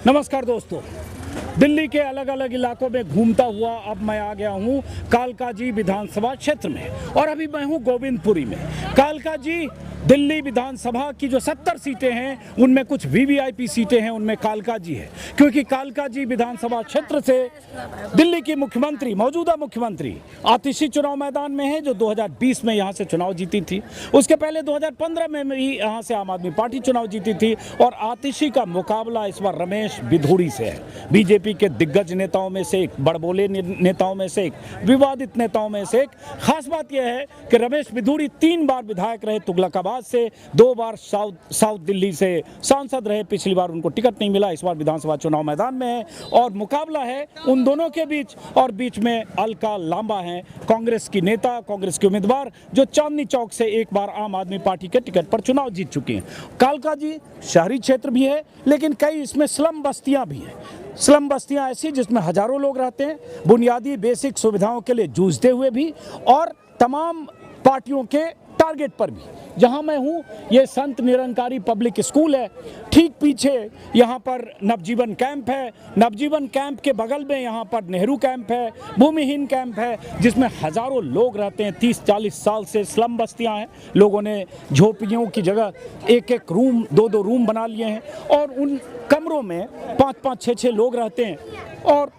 नमस्कार दोस्तों, दिल्ली के अलग अलग इलाकों में घूमता हुआ अब मैं आ गया हूँ कालकाजी विधानसभा क्षेत्र में और अभी मैं हूँ गोविंदपुरी में। कालकाजी दिल्ली विधानसभा की जो 70 सीटें हैं उनमें कुछ वीवीआईपी सीटें हैं, उनमें कालकाजी है, क्योंकि कालकाजी विधानसभा क्षेत्र से दिल्ली की मुख्यमंत्री, मौजूदा मुख्यमंत्री आतिशी चुनाव मैदान में है, जो 2020 में यहाँ से चुनाव जीती थी। उसके पहले 2015 में भी यहाँ से आम आदमी पार्टी चुनाव जीती थी और आतिशी का मुकाबला इस बार रमेश बिधूड़ी से है, बीजेपी के दिग्गज नेताओं में से एक, बड़बोले नेताओं में से एक, विवादित नेताओं में से एक। खास बात यह है कि रमेश बिधूड़ी 3 बार विधायक रहे तुगलकाबाद से, 2 बार साउथ दिल्ली से सांसद रहे। पिछली बार उनको टिकट नहीं मिला, इस बार विधानसभा चुनाव मैदान में है और मुकाबला है उन दोनों के बीच। और बीच में अलका लांबा हैं, कांग्रेस की नेता, कांग्रेस के उम्मीदवार, जो चांदनी चौक से एक बार आम आदमी पार्टी के टिकट पर चुनाव जीत चुकी हैं। कालकाजी शहरी क्षेत्र भी है, लेकिन कई इसमें स्लम बस्तियां भी हैं। स्लम बस्तियां ऐसी जिसमें हजारों लोग रहते हैं, बुनियादी बेसिक सुविधाओं के लिए जूझते हुए भी और तमाम पार्टियों के टारगेट पर भी। जहां मैं हूं ये संत निरंकारी पब्लिक स्कूल है, ठीक पीछे यहां पर नवजीवन कैंप है, नवजीवन कैंप के बगल में यहां पर नेहरू कैंप है, भूमिहीन कैंप है, जिसमें हजारों लोग रहते हैं। 30-40 साल से स्लम बस्तियां हैं, लोगों ने झोपड़ियों की जगह एक रूम, 2-2 रूम बना लिए हैं और उन कमरों में 5-5, 6-6 लोग रहते हैं और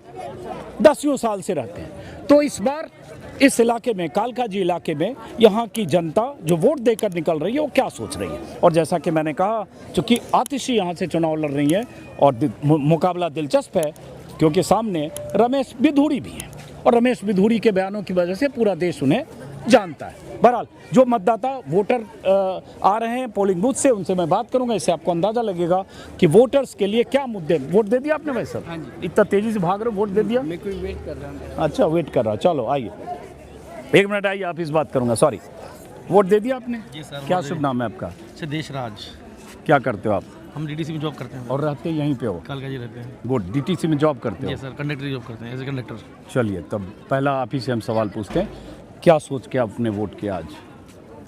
10 साल से रहते हैं। तो इस बार इस इलाके में, कालकाजी इलाके में, यहाँ की जनता जो वोट देकर निकल रही है वो क्या सोच रही है। और जैसा कि मैंने कहा, चूँकि आतिशी यहाँ से चुनाव लड़ रही है और मुकाबला दिलचस्प है, क्योंकि सामने रमेश बिधूड़ी भी हैं और रमेश बिधूड़ी के बयानों की वजह से पूरा देश उन्हें जानता है। बहरहाल जो मतदाता वोटर आ रहे हैं पोलिंग बूथ से, उनसे मैं बात करूंगा, इससे आपको अंदाजा लगेगा कि वोटर्स के लिए क्या मुद्दे। वोट दे दिया आपने भाई साहब? हाँ जी। इतना तेजी से भाग रहे हो, वोट दे दिया? मैं कोई वेट कर रहा हूँ। अच्छा, वेट कर रहा, चलो आइए, 1 मिनट आइए, आप इस बात करूंगा, सॉरी। वोट दे दिया आपने? जी सर। क्या शुभ नाम है आपका? सिद्धेश राज। क्या करते हो आप? हम डीटीसी में जॉब करते हैं और रहते यहीं पे हो? कालकाजी रहते हैं। गुड, डीटीसी में जॉब करते जी हो? सर, कंडक्टर जॉब करते हैं, एज ए कंडक्टर। चलिए, तब पहला आप ही से हम सवाल पूछते हैं, क्या सोच के आपने वोट किया आज?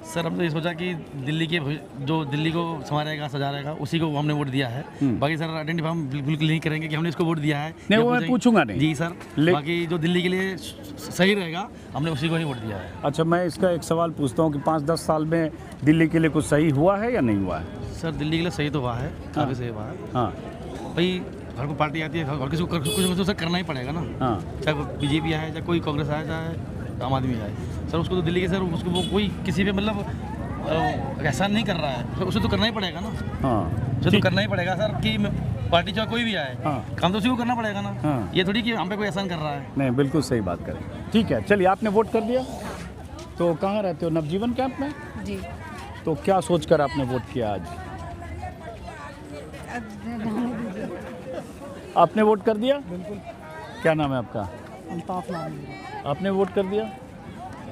सर हमने ये सोचा कि दिल्ली के जो दिल्ली को संवारेगा, सजा रहेगा, उसी को हमने वोट दिया है। बाकी सर आइडेंटिफाई हम बिल्कुल नहीं करेंगे कि हमने इसको वोट दिया है। नहीं, वो मैं पूछूंगा नहीं। जी सर, बाकी जो दिल्ली के लिए सही रहेगा हमने उसी को ही वोट दिया है। अच्छा, मैं इसका एक सवाल पूछता हूँ कि 5-10 साल में दिल्ली के लिए कुछ सही हुआ है या नहीं हुआ है? सर दिल्ली के लिए सही तो हुआ है, काफ़ी सही हुआ है। हाँ भाई, हर को पार्टी आती है, हर किसी को कुछ तो सर करना ही पड़ेगा ना। हाँ, चाहे बीजेपी आए, चाहे कोई कांग्रेस आए, चाहे आम आदमी आए, सर उसको तो दिल्ली के, सर उसको वो कोई किसी पे मतलब एहसान नहीं कर रहा है, सर उसे तो करना ही पड़ेगा ना। हाँ, उसे तो करना ही पड़ेगा सर, कि पार्टी चाहे कोई भी आए, हाँ, काम तो उसी को करना पड़ेगा ना। हाँ। ये थोड़ी कि हम पे कोई एहसान कर रहा है। नहीं, बिल्कुल सही बात करें। ठीक है, चलिए, आपने वोट कर दिया, तो कहाँ रहते हो? नवजीवन कैंप में? जी। तो क्या सोचकर आपने वोट किया आज? आपने वोट कर दिया? बिल्कुल। क्या नाम है आपका? अल्ताफ नाम है। आपने वोट कर दिया,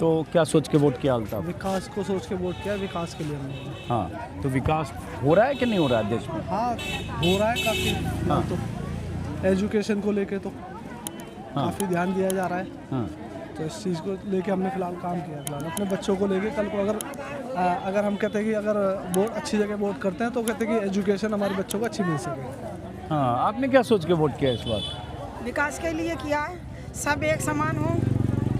तो क्या सोच के वोट किया अल्ताफ? विकास को सोच के वोट किया, विकास के लिए हमने। हाँ, तो विकास हो रहा है कि नहीं हो रहा है देश में? हाँ, हो रहा है काफ़ी। हाँ। तो एजुकेशन को लेके तो काफ़ी ध्यान दिया जा रहा है। हाँ, तो इस चीज़ को लेके हमने फ़िलहाल काम किया। फिलहाल अपने बच्चों को लेके, कल को अगर हम कहते हैं कि अगर वोट अच्छी जगह वोट करते हैं तो कहते हैं कि एजुकेशन हमारे बच्चों को अच्छी मिल सके। हाँ, आपने क्या सोच के वोट किया इस बार? विकास के लिए किया है, सब एक समान हो।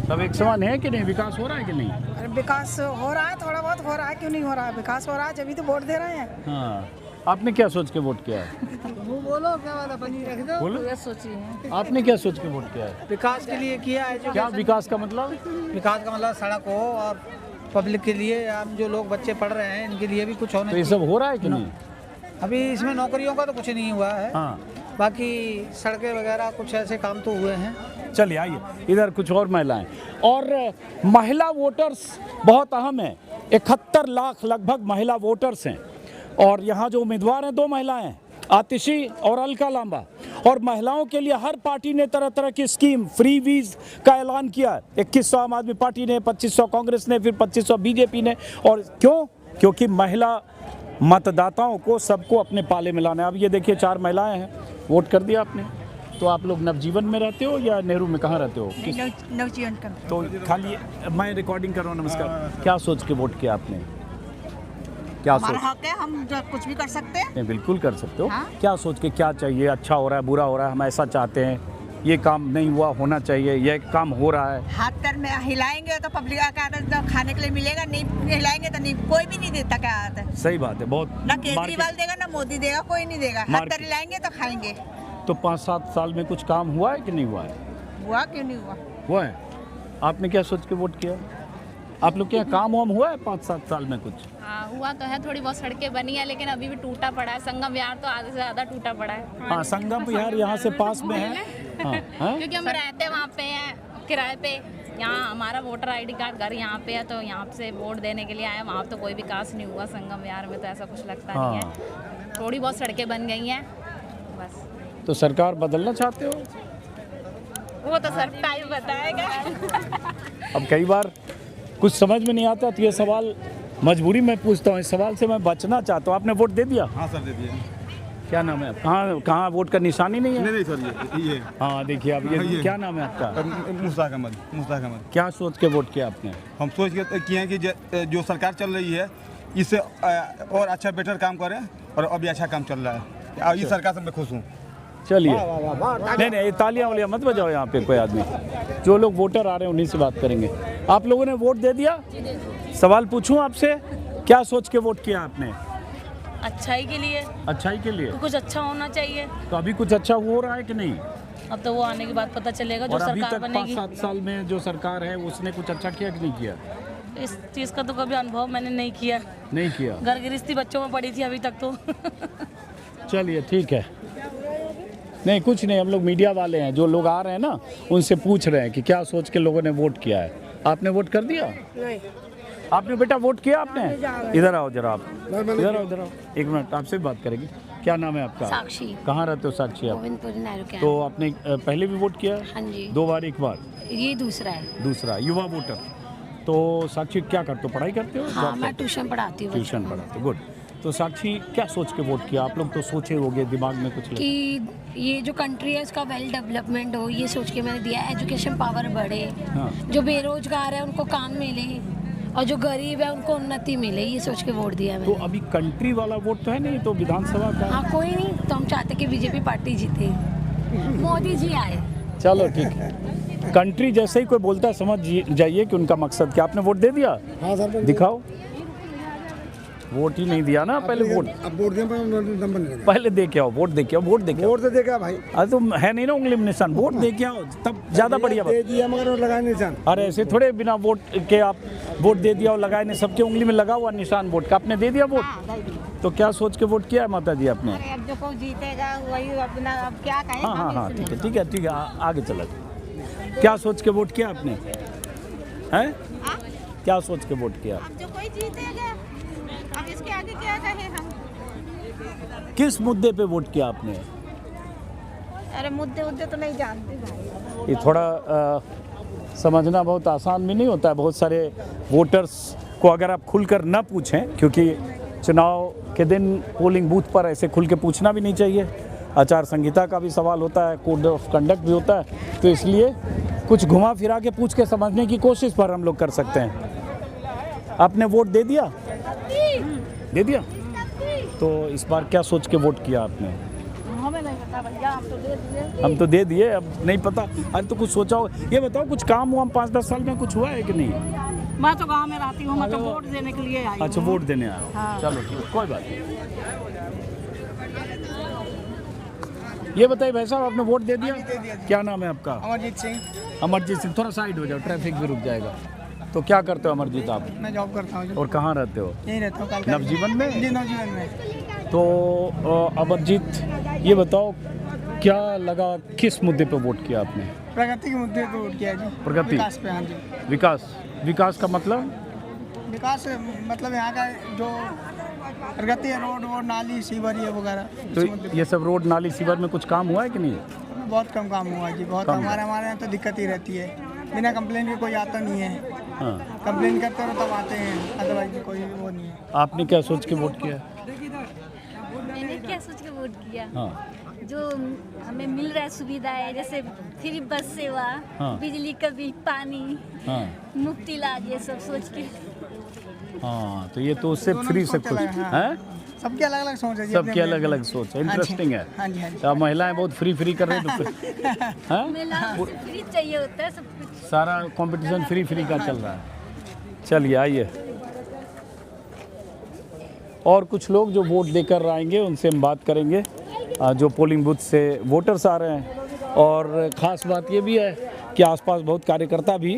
सब एक समान है कि नहीं? विकास हो रहा है कि नहीं? अरे विकास हो रहा है, थोड़ा बहुत हो रहा है, क्यों नहीं हो रहा है? विकास हो रहा है, जब तो वोट दे रहे हैं। हाँ, आपने क्या सोच के वोट किया है? वो बोलो क्या वाला पनीर रख दो। बोलो, सोची है आपने क्या सोच के वोट किया है? विकास के लिए किया है। क्या विकास का मतलब? विकास का मतलब सड़क हो और पब्लिक के लिए, हम जो लोग बच्चे पढ़ रहे हैं इनके लिए भी कुछ होना तो ये सब हो रहा है कि नहीं? अभी इसमें नौकरियों का तो कुछ नहीं हुआ है। हाँ, बाकी सड़कें वगैरह कुछ ऐसे काम तो हुए हैं। चलिए आइए, इधर कुछ और महिलाएं। और महिला वोटर्स बहुत अहम है, 71 लाख लगभग महिला वोटर्स हैं और यहाँ जो उम्मीदवार हैं 2 महिलाएं हैं, आतिशी और अलका लांबा। और महिलाओं के लिए हर पार्टी ने तरह तरह की स्कीम, फ्री वीज का ऐलान किया है। 2100 आम आदमी पार्टी ने, 2500 कांग्रेस ने, फिर 2500 बीजेपी ने। और क्यों? क्योंकि महिला मतदाताओं को, सबको अपने पाले में लाना है। अब ये देखिए, 4 महिलाएं हैं, वोट कर दिया आपने। तो आप लोग नवजीवन में रहते हो या नेहरू में, कहाँ रहते हो? नवजीवन का। तो खाली मैं रिकॉर्डिंग कर रहा हूँ। नमस्कार। क्या सोच के वोट किया आपने? क्या हमारा सोच हक है, हम जो कुछ भी कर सकते हैं। नहीं, बिल्कुल कर सकते हो। हाँ। क्या सोच के क्या चाहिए, अच्छा हो रहा है, बुरा हो रहा है, हम ऐसा चाहते हैं, ये काम नहीं हुआ, होना चाहिए, ये काम हो रहा है। हाथ पैर में हिलाएंगे तो पब्लिक का तो खाने के लिए मिलेगा, नहीं हिलाएंगे तो नहीं, कोई भी नहीं देता। क्या आता है, सही बात है। बहुत ना केजरीवाल देगा ना मोदी देगा, कोई नहीं देगा। हाथ मार्केट- पैर हिलाएंगे तो खाएंगे। तो 5-7 साल में कुछ काम हुआ है कि नहीं हुआ है? हुआ क्यों नहीं हुआ? हुआ है। आपने क्या सोच के वोट किया? आप लोग के यहाँ काम वाम हुआ है 5-7 साल में कुछ? हाँ हुआ तो है, थोड़ी बहुत सड़कें बनी है, लेकिन अभी भी टूटा पड़ा है। संगम विहार तो आधे से ज़्यादा टूटा पड़ा है। हाँ, संगम विहार यहाँ से पास में है। हाँ, हाँ? क्योंकि हम रहते वहाँ पे हैं किराए पे। यहाँ हमारा वोटर आईडी कार्ड घर यहाँ पे है, तो यहाँ से वोट देने के लिए आए। वहाँ तो कोई विकास नहीं हुआ, संगम विहार में तो ऐसा कुछ लगता नहीं है। थोड़ी बहुत सड़कें बन गई हैं बस। तो सरकार बदलना चाहते हो? वो तो सर टाइम बताएगा। अब कई बार कुछ समझ में नहीं आता, तो ये सवाल मजबूरी में पूछता हूँ। इस सवाल से मैं बचना चाहता हूँ। आपने वोट दे दिया? हाँ सर, दे दिए। क्या नाम है आपका? कहाँ वोट का निशान ही नहीं है? नहीं सर, ये हाँ, देखिए अब ये क्या नाम है आपका? मुश्ताक अहमद। क्या सोच के वोट किया आपने? हम सोच के किए हैं कि जो सरकार चल रही है इससे और अच्छा बेटर काम करें, और अभी अच्छा काम चल रहा है। इस सरकार से मैं खुश हूँ। चलिए, नहीं नहीं, तालियां वालियां मत बजाओ यहाँ पे कोई आदमी। जो लोग वोटर आ रहे हैं उन्हीं से बात करेंगे। आप लोगों ने वोट दे दिया? सवाल पूछूं आपसे, क्या सोच के वोट किया आपने? अच्छाई के लिए, अच्छाई के लिए। तो कुछ अच्छा होना चाहिए। तो अभी कुछ अच्छा हो रहा है कि नहीं? अब तो वो आने के बाद पता चलेगा, जो और अभी सरकार तक बनेगी। 5-7 साल में जो सरकार है उसने कुछ अच्छा किया कि नहीं किया? इस चीज़ का तो कभी अनुभव मैंने नहीं किया। नहीं किया। घर गृहस्थी बच्चों में पड़ी थी अभी तक तो। चलिए ठीक है। नहीं कुछ नहीं, हम लोग मीडिया वाले हैं, जो लोग आ रहे हैं ना उनसे पूछ रहे हैं कि क्या सोच के लोगों ने वोट किया है। आपने वोट कर दिया? नहीं। आपने बेटा वोट किया आपने? इधर आओ जरा, आप इधर आओ। एक मिनट, आपसे भी बात करेंगे। क्या नाम है आपका? साक्षी। कहाँ रहते हो साक्षी आप? गोविंदपुर नेहरू कैंप। तो आपने पहले भी वोट किया? हाँ जी। 2 बार, 1 बार? ये दूसरा है। दूसरा, युवा वोटर। तो साक्षी क्या करते हो, पढ़ाई करते हो? हाँ, जॉब मैं ट्यूशन पढ़ाती हूँ। ट्यूशन पढ़ाते हो, गुड। तो साक्षी क्या सोच के वोट किया? आप लोग तो सोचे होंगे, दिमाग में कुछ कि ये जो कंट्री है इसका वेल डेवलपमेंट हो, ये सोच के मैंने दिया। एजुकेशन पावर बढ़े, हाँ। जो बेरोजगार है उनको काम मिले, और जो गरीब है उनको उन्नति मिले, ये सोच के वोट दिया तो मैंने। अभी कंट्री वाला वोट तो है नहीं, तो विधानसभा का। हाँ कोई नहीं, तो हम चाहते कि बीजेपी पार्टी जीते, मोदी जी आए। चलो ठीक है। कंट्री जैसे ही कोई बोलता है समझ जाइए कि उनका मकसद क्या। आपने वोट दे दिया? हाँ सर, दिखाओ। वोट ही नहीं दिया ना पहले। वोट अब वोट दिया, नंबर नहीं लगा। पहले दे के आओ, वोट दे के आओ, वोट दे के आओ। वोट तो देगा भाई, अरे तो है नहीं ना उंगली में निशान, वोट दे के आओ तब ज्यादा बढ़िया बात। दे दिया मगर लगाए निशान। अरे ऐसे थोड़े बिना वोट के आप वोट दे दिया और लगाए नहीं, सबके उंगली में लगा हुआ निशान वोट का। आपने दे दिया वोट? तो क्या सोच के वोट किया है माता जी आपने? अब जो कोई जीतेगा वही अपना, अब क्या कहें। हाँ हाँ हाँ, ठीक है ठीक है ठीक है, आगे चलो। क्या सोच के वोट किया आपने? हैं? क्या सोच के वोट किया? अब जो कोई जीतेगा, अब इसके आगे क्या कहें हम। किस मुद्दे पे वोट किया आपने? अरे मुद्दे तो नहीं जानते भाई। ये थोड़ा समझना बहुत आसान भी नहीं होता है। बहुत सारे वोटर्स को अगर आप खुलकर ना पूछें, क्योंकि चुनाव के दिन पोलिंग बूथ पर ऐसे खुल के पूछना भी नहीं चाहिए। आचार संहिता का भी सवाल होता है, कोड ऑफ कंडक्ट भी होता है, तो इसलिए कुछ घुमा फिरा के पूछ के समझने की कोशिश पर हम लोग कर सकते हैं। आपने वोट दे दिया? दे दिया? तो इस बार क्या सोच के वोट किया आपने? हमें नहीं पता भैया, हम तो दे दिए। हम तो दे दिए, अब नहीं पता। अरे तो कुछ सोचा हो। ये बताओ कुछ काम हुआ 5-10 साल में कुछ हुआ है कि नहीं? मैं तो गांव में रहती हूँ, मैं तो वोट देने के लिए आई हूँ। अच्छा, वोट देने आए हो। हाँ। चलो ठीक है, कोई बात नहीं। ये बताइए भाई साहब, आपने वोट दे दिया? क्या नाम है आपका? अमरजीत सिंह। अमरजीत सिंह। थोड़ा साइड हो जाओ, ट्रैफिक भी रुक जाएगा। तो क्या करते हो अमरजीत आप? मैं जॉब करता हूँ। और कहाँ रहते हो? यहीं रहता हूँ। नवजीवन में? जी, नवजीवन में। तो अमरजीत, ये बताओ क्या लगा, किस मुद्दे पे वोट किया आपने? प्रगति के मुद्दे पे वोट किया जी। प्रगति? विकास पे। हाँ जी। विकास का मतलब? विकास मतलब यहाँ का जो प्रगति है, रोड वोड, नाली, सीवर, ये वगैरह। तो ये सब रोड, नाली, सीवर में कुछ काम हुआ है कि नहीं? बहुत कम काम हुआ जी, बहुत। हमारे यहाँ तो दिक्कत ही रहती है, बिना कंप्लेन के कोई आता नहीं है। हाँ। कंप्लेन करते हो तब आते हैं, अदरवाइज कोई वो नहीं है। आपने क्या सोच के वोट किया? मैंने क्या सोच के वोट किया? हाँ। जो हमें मिल रहा है सुविधाएं, जैसे फ्री बस सेवा, हाँ। बिजली का बिल, पानी, हाँ। मुफ्त इलाज, ये सब सोच के। हाँ, तो ये तो उससे दोनों फ्री की से सोच खुश अलग है, हाँ। हैं। सबकी अलग अलग सोच है जी, सबकी अपने- अलग अलग सोच है, इंटरेस्टिंग है। हाँ जी, हाँ जी। अब महिलाएं बहुत फ्री फ्री कर रही हैं तो फिर हाँ? महिलाओं से फ्री चाहिए होता है सब कुछ। सारा कंपटीशन फ्री फ्री का चल रहा है। चलिए आइए, और कुछ लोग जो वोट देकर आएंगे उनसे हम बात करेंगे, जो पोलिंग बूथ से वोटर्स आ रहे हैं। और ख़ास बात ये भी है कि आसपास बहुत कार्यकर्ता भी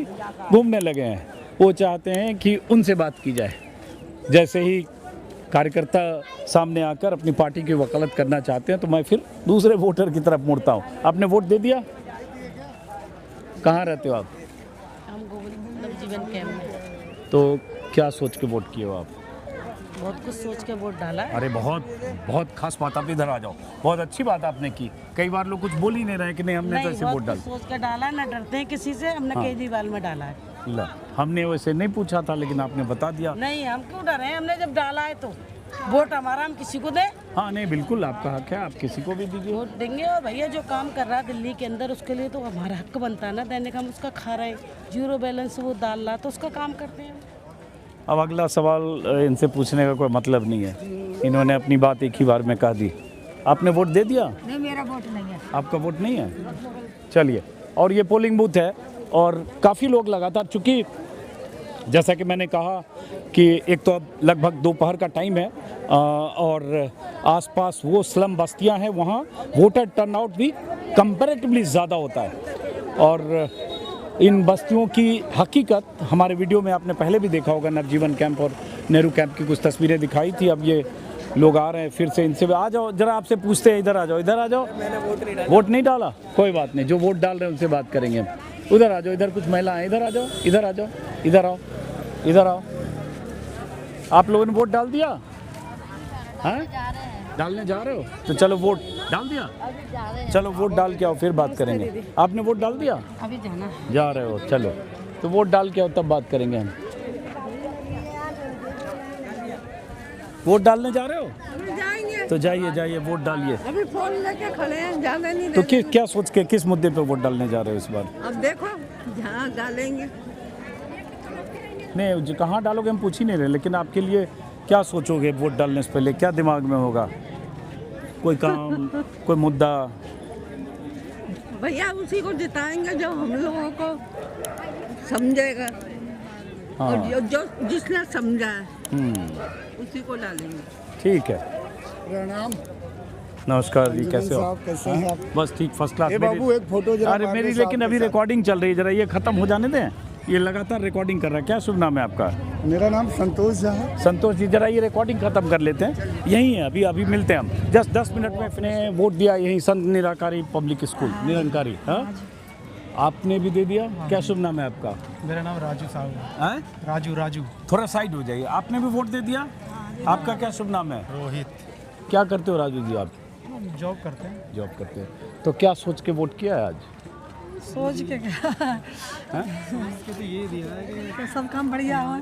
घूमने लगे हैं, वो चाहते हैं कि उनसे बात की जाए। जैसे ही कार्यकर्ता सामने आकर अपनी पार्टी की वकालत करना चाहते हैं तो मैं फिर दूसरे वोटर की तरफ मुड़ता हूँ। आपने वोट दे दिया? कहाँ रहते हो आप? हम गोविंद नवजीवन कैंप में तो क्या सोच के वोट किए हो आप? बहुत कुछ सोच के वोट डाला। अरे बहुत बहुत खास बात, आप इधर आ जाओ। बहुत अच्छी बात आपने की। कई बार लोग कुछ बोल ही नहीं रहे कि नहीं हमने तो ऐसे वोट डाल। सोच के डाला, ना डरते हैं किसी से। हमने हाँ। केजरीवाल में डाला है। ला, हमने वैसे नहीं पूछा था लेकिन आपने बता दिया। नहीं, हम क्यों डरे हैं? हमने जब डाला है तो वोट हमारा, हम किसी को दें। हाँ नहीं बिल्कुल आपका हक है, आप किसी को भी दीजिए। वोट देंगे। और भैया जो काम कर रहा है दिल्ली के अंदर, उसके लिए तो हमारा हक बनता है ना देने का। हम उसका खा रहे हैं, जीरो बैलेंस वो डाल रहा, तो उसका काम करते हैं। अब अगला सवाल इनसे पूछने का कोई मतलब नहीं है, इन्होंने अपनी बात एक ही बार में कह दी। आपने वोट दे दिया? नहीं, मेरा वोट नहीं है। आपका वोट नहीं है? चलिए, और ये पोलिंग बूथ है और काफ़ी लोग लगातार, चूँकि जैसा कि मैंने कहा कि एक तो अब लगभग दोपहर का टाइम है और आसपास वो स्लम बस्तियां हैं, वहाँ वोटर टर्नआउट भी कंपैरेटिवली ज़्यादा होता है। और इन बस्तियों की हकीकत हमारे वीडियो में आपने पहले भी देखा होगा। नवजीवन कैंप और नेहरू कैंप की कुछ तस्वीरें दिखाई थी। अब ये लोग आ रहे हैं फिर से, इनसे आ जाओ जरा, आपसे पूछते हैं। इधर आ जाओ, इधर आ जाओ। वोट नहीं डाला? कोई बात नहीं, जो वोट डाल रहे हैं उनसे बात करेंगे हम। उधर आ जाओ, इधर कुछ महिला हैं, इधर आ जाओ, इधर आ जाओ, इधर आओ, इधर आओ। आप लोगों ने वोट डाल दिया? हैं? डालने जा रहे हो? तो चलो वोट डाल दिया, चलो वोट डाल के आओ, फिर बात करेंगे। आपने वोट डाल दिया? अभी जाना जा रहे हो, चलो तो वोट डाल के आओ, तब बात करेंगे हम। वोट डालने जा रहे हो? जाएंगे। तो जाइए जाइए, वोट डालिए। अभी फोन लेके खड़े हैं, जाने नहीं तो क्या सोच के, किस मुद्दे पे वोट डालने जा रहे हो इस बार? अब देखो जहाँ डालेंगे। नहीं जो कहाँ डालोगे हम पूछ ही नहीं रहे, लेकिन आपके लिए क्या सोचोगे वोट डालने से पहले? क्या दिमाग में होगा? कोई काम, कोई मुद्दा? भैया उसी को जिताएंगे जो हम लोगों को समझेगा। हाँ। और जो जिसने समझा है उसी को डालेंगे। ठीक है। प्रणाम। नमस्कार जी, कैसे हो? कैसे हैं आप? बस ठीक, फर्स्ट क्लास। ए बाबू, एक फोटो जरा अरे मार दो मेरी, साहब लेकिन के अभी साथ। रिकॉर्डिंग चल रही है, जरा ये खत्म हो जाने दें। ये लगातार रिकॉर्डिंग कर रहा है। क्या शुभ नाम है आपका? मेरा नाम संतोष झा है। संतोष जी, जरा ये रिकॉर्डिंग खत्म कर लेते हैं। यही है, अभी मिलते हैं हम। जस्ट 10 मिनट में अपने वोट दिया यही संत निराकारी पब्लिक स्कूल निरंकारी। हाँ, आपने भी दे दिया? क्या शुभ नाम है आपका? मेरा नाम राजू साहब है। हैं? राजू थोड़ा साइड हो जाइए। आपने भी वोट दे दिया? आपका क्या शुभ नाम है? रोहित। क्या करते हो राजू जी आप? जॉब करते हैं। जॉब करते हैं। तो क्या सोच के वोट किया है आज? सोच के क्या, तो ये दिया है कि सब काम बढ़िया हो।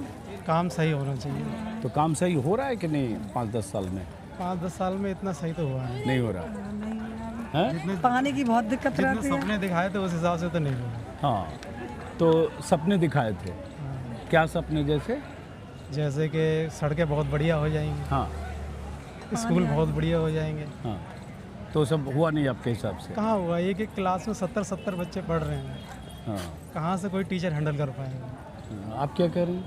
काम सही होना चाहिए। तो काम सही हो रहा है कि नहीं? 5-10 साल में 5-10 साल में इतना सही तो हुआ है। नहीं हो रहा है? पानी की बहुत दिक्कत जितने रहती है। सपने दिखाए थे उस हिसाब से तो नहीं हुआ। हाँ, तो सपने दिखाए थे। क्या सपने? जैसे जैसे कि सड़कें बहुत बढ़िया हो जाएंगी, हाँ स्कूल बहुत बढ़िया हो जाएंगे। हाँ, तो सब हुआ नहीं आपके हिसाब से? कहाँ हुआ? एक एक क्लास में 70-70 बच्चे पढ़ रहे हैं। हाँ। कहाँ से कोई टीचर हैंडल कर पाएगा? आप क्या कह रही हैं?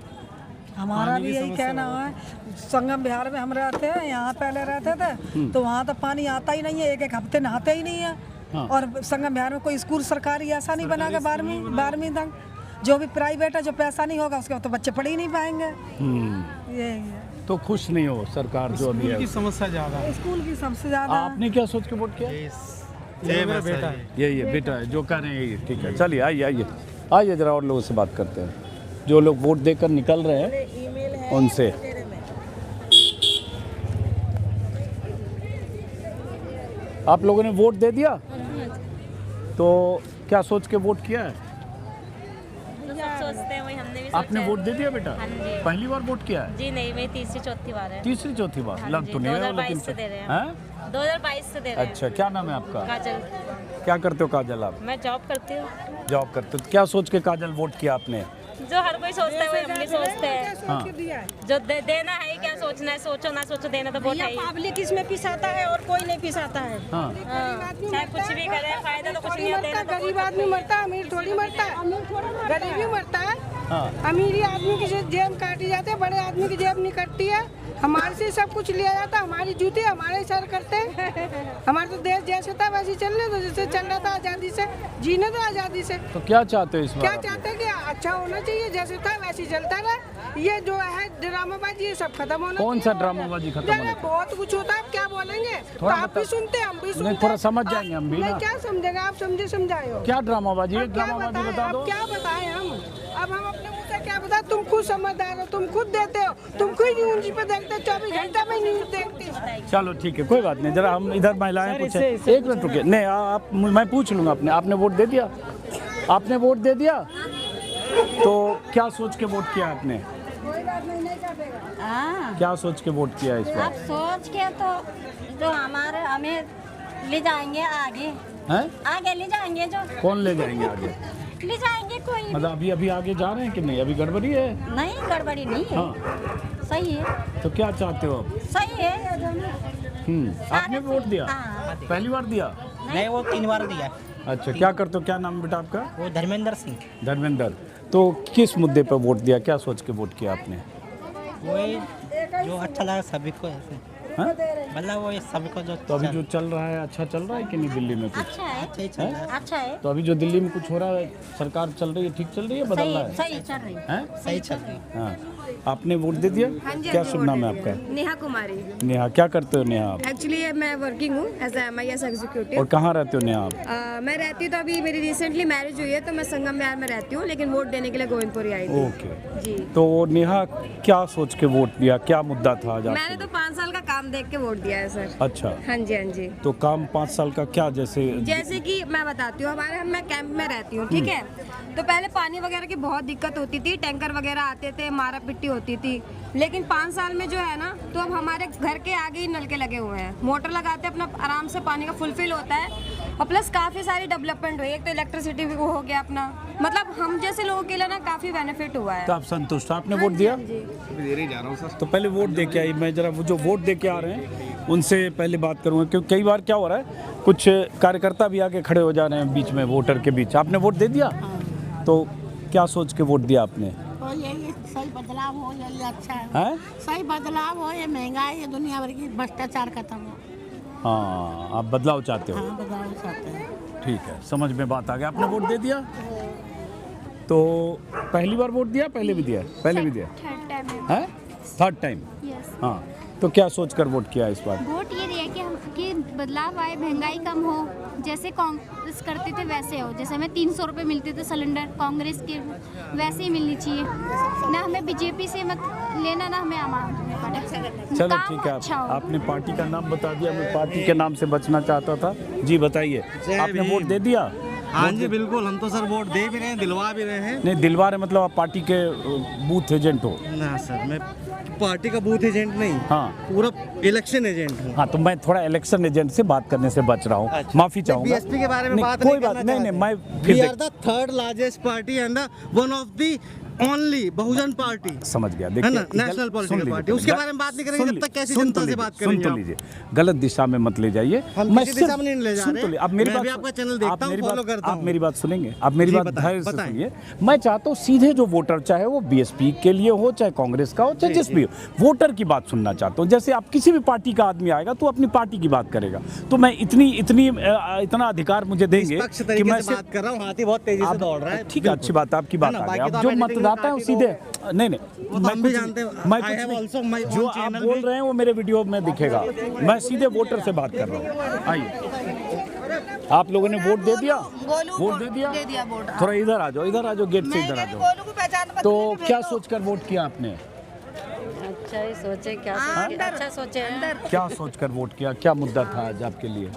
हमारा भी यही कहना है। संगम बिहार में हम रहते हैं, यहाँ पहले रहते थे तो वहाँ तो पानी आता ही नहीं है, एक हफ्ते नहाते ही नहीं है। हाँ। और संगम बिहार में कोई स्कूल सरकारी ऐसा नहीं बना के 12वीं तक। जो भी प्राइवेट है, जो पैसा नहीं होगा उसके तो बच्चे पढ़ ही नहीं पाएंगे। यही है। तो खुश नहीं हो सरकार जो अभी है? की समस्या ज़्यादा है। स्कूल की सबसे ज्यादा। आपने क्या सोच के वोट किया? ये मेरा बेटा है। यही है बेटा है जो कह रहे हैं, यही ठीक है। चलिए आइए आइए आइए, जरा और लोगों से बात करते हैं जो लोग वोट देकर निकल रहे हैं उनसे। आप लोगों ने वोट दे दिया? तो क्या सोच के वोट किया है? सोचते हैं वही, हमने भी आपने वोट दे दिया बेटा? हाँ जी। पहली बार वोट किया है? जी नहीं, मेरी तीसरी चौथी बार है। तीसरी चौथी बार? हाँ लग जी, तो नहीं रहा, 2022 लेकिन से दे रहे हैं। हैं? 2022 से दे रहे हैं। अच्छा, क्या नाम है आपका? काजल। क्या करते हो काजल आप? मैं जॉब करती हूँ। जॉब करते हो? क्या सोच के काजल वोट किया आपने? जो हर कोई सोचता है वही हम भी सोचते हैं। हाँ। जो देना है क्या सोचना है, सोचो ना सोचो, देना तो बहुत है ही। पब्लिक इसमें पिसाता है और कोई नहीं पिसाता है। हाँ। चाहे कुछ भी करे, फायदा तो कुछ नहीं है, देना तो गरीब आदमी मरता है, अमीर थोड़ी मरता है। गरीबी मरता है, हाँ। अमीरी आदमी की जेब काटी जाती है, बड़े आदमी की जेब नहीं कटती है। हमारे से सब कुछ लिया जाता है, हमारी जूते हमारे सर करते हैं। हमारा तो देश जैसे था वैसे चलने दो, जैसे चल रहा था आज़ादी से, जीने दो आज़ादी से। तो क्या चाहते हो इस बार? क्या चाहते हैं कि अच्छा होना चाहिए, जैसे था वैसे चलता रहे। ये जो है ड्रामाबाजी ये सब खत्म होना। कौन सा ड्रामाबाजी खत्म होना? बहुत कुछ होता है, आप क्या बोलेंगे? तो थोड़ा आप भी सुनते हैं, हम भी सुनते हैं। थोड़ा समझ जाएंगे हम भी ना। क्या समझेंगे आप, समझे समझाए हो क्या ड्रामाबाजी है? अब क्या ड्रामाबाजी बताएं, बता दो। अब क्या बताएं हम? अब हम अपने मुँह से क्या बताएं? तुम खुद समझदार हो, तुम खुद देते हो, तुम खुद न्यूज पे देखते हो, 24 घंटे में न्यूज देखते हो। चलो ठीक है, कोई बात नहीं। जरा हम इधर महिलाएं पूछें। एक मिनट रुकिए। नहीं आप, मैं पूछ लूँगा। आपने वोट दे दिया? आपने वोट दे दिया? तो क्या सोच के वोट किया आपने? क्या सोच के वोट किया इस बार? आप सोच के तो जो हमें ले जाएंगे आगे, हैं? आगे ले जाएंगे, जो कौन ले जाएंगे आगे? ले जाएंगे कोई। मतलब अभी आगे जा रहे हैं कि नहीं? अभी गड़बड़ी है? नहीं गड़बड़ी नहीं है, हाँ। सही है। तो क्या चाहते हो आप? सही है। आपने वोट दिया? हाँ। पहली बार दिया? नहीं, वो 3 बार दिया। अच्छा, क्या करते हो? क्या नाम बेटा आपका? वो धर्मेंद्र सिंह। धर्मेंद्र। तो किस मुद्दे पर वोट दिया? क्या सोच के वोट किया आपने? वही जो अच्छा लगा सभी को ऐसे, हाँ? मतलब वो सभी को जो। तो अभी जो चल रहा है अच्छा चल रहा है कि नहीं दिल्ली में कुछ? अच्छा है, अच्छा ही चल रहा है। अच्छा है। तो अभी जो दिल्ली में कुछ हो रहा है, सरकार चल रही है, ठीक चल रही है, बदल रहा है? सही चल रही है। हैं? सही चल रही है। हाँ। आपने वोट दे दिया? क्या शुभ नाम है आपका? नेहा कुमारी। नेहा, क्या करते हो नेहा आप? एक्चुअली मैं वर्किंग हूँ एज MIS एग्जीक्यूटिव। और कहाँ रहते हो नेहा आप? मैं रहती तो अभी मेरी रिसेंटली मैरिज हुई है, तो मैं संगम विहार में रहती हूँ, लेकिन वोट देने के लिए गोविंदपुरी आई थी। ओके जी। तो नेहा क्या सोच के वोट दिया? क्या मुद्दा था आज मैंने आपके? तो 5 साल का काम देख के वोट दिया है सर। अच्छा। हाँ जी, हाँ जी। तो काम 5 साल का क्या? जैसे कि मैं बताती हूँ, मैं कैंप में रहती हूँ, ठीक है। तो पहले पानी वगैरह की बहुत दिक्कत होती थी, टैंकर वगैरह आते थे, मारा पिट्टी होती थी। लेकिन 5 साल में जो है ना, तो अब हमारे घर के आगे ही नलके लगे हुए हैं, मोटर लगाते हैं, अपना आराम से पानी का फुलफिल होता है। और प्लस काफ़ी सारी डेवलपमेंट हुई है। एक तो इलेक्ट्रिसिटी भी हो गया अपना, मतलब हम जैसे लोगों के लिए ना काफ़ी बेनिफिट हुआ है। तो आप संतुष्ट? आपने वोट दिया? तो पहले वोट दे के आई। मैं जरा वो जो वोट दे के आ रहे हैं उनसे पहले बात करूँगा, क्योंकि कई बार क्या हो रहा है, कुछ कार्यकर्ता भी आके खड़े हो जा रहे हैं बीच में, वोटर के बीच। आपने वोट दे दिया? तो क्या सोच के वोट दिया आपने? यही सही बदलाव हो, यही अच्छा है। हैं? सही बदलाव हो, ये महंगाई, ये दुनिया भर की भ्रष्टाचार खत्म हो। हाँ, आप बदलाव चाहते हो? हाँ, बदलाव चाहते हैं। ठीक है, समझ में बात आ गई। आपने वोट दे दिया? तो पहली बार वोट दिया? पहले भी दिया? पहले भी दिया? थर्ड टाइम है? Third time? यस। हाँ। तो क्या सोचकर वोट किया इस बार? वोट ये दिया कि बदलाव आए, महंगाई कम हो, जैसे कांग्रेस करते थे वैसे हो। जैसे हमें 300 रुपये मिलते थे सिलेंडर कांग्रेस के, वैसे ही मिलनी चाहिए ना। हमें बीजेपी से मत लेना, ना हमें आम आदमी पार्टी। चलो ठीक है। आपने पार्टी का नाम बता दिया, मैं पार्टी के नाम से बचना चाहता था। जी बताइए, आपने वोट दे दिया? हाँ जी बिल्कुल, हम तो सर वोट दे भी रहे हैं, दिलवा भी रहे हैं। नहीं, दिलवा रहे मतलब आप पार्टी के बूथ एजेंट हो? ना सर, मैं पार्टी का बूथ एजेंट नहीं, हाँ, पूरा इलेक्शन एजेंट हूँ। हाँ, तो मैं थोड़ा इलेक्शन एजेंट से बात करने से बच रहा हूँ। अच्छा। माफी चाहूँगा। बीएसपी के बारे में नहीं, बात कोई नहीं बात करना नहीं, मैं we are the third largest party and one of the only Bahujan party. समझ गया। देखिए, नेशनल पॉलिटिकल पार्टी, उसके बारे में बात नहीं करेंगे जब तक कैसी जनता से बात करेंगे। सुन तो लीजिए, गलत दिशा में मत ले जाइए। मैं दिशा में नहीं ले जा रहे। आप मेरी बात, आपका चैनल देखता हूं, फॉलो करता हूं। आप मेरी बात सुनेंगे? आप मेरी बात धैर्य से सुनिए। मैं चाहता हूँ सीधे जो वोटर, चाहे वो बीएसपी के लिए हो, चाहे कांग्रेस का हो, चाहे जिस भी हो, वोटर की बात सुनना चाहता हूँ। जैसे आप किसी भी पार्टी का आदमी आएगा तो अपनी पार्टी की बात करेगा, तो मैं इतना अधिकार मुझे देंगे कि मैं बात कर रहा हूँ। हाथी बहुत तेजी से दौड़ रहा है। ठीक है, अच्छी बात, आपकी बात आ गई। अब जो मतदाता है वो सीधे, नहीं मैं भी जानते हैं, जो आप बोल रहे हैं वो मेरे वीडियो में दिखेगा। मैं सीधे वोटर से बात कर रहा हूँ। आइए, आप लोगों ने वोट दे दिया? वोट दे दिया? थोड़ा इधर आ जाओ, इधर आ जाओ, गेट से इधर आ जाओ। तो क्या सोचकर वोट किया आपने? अच्छा ही सोचे, क्या सोचे? अच्छा सोचे। क्या सोचकर वोट किया? क्या मुद्दा था आज आपके लिए?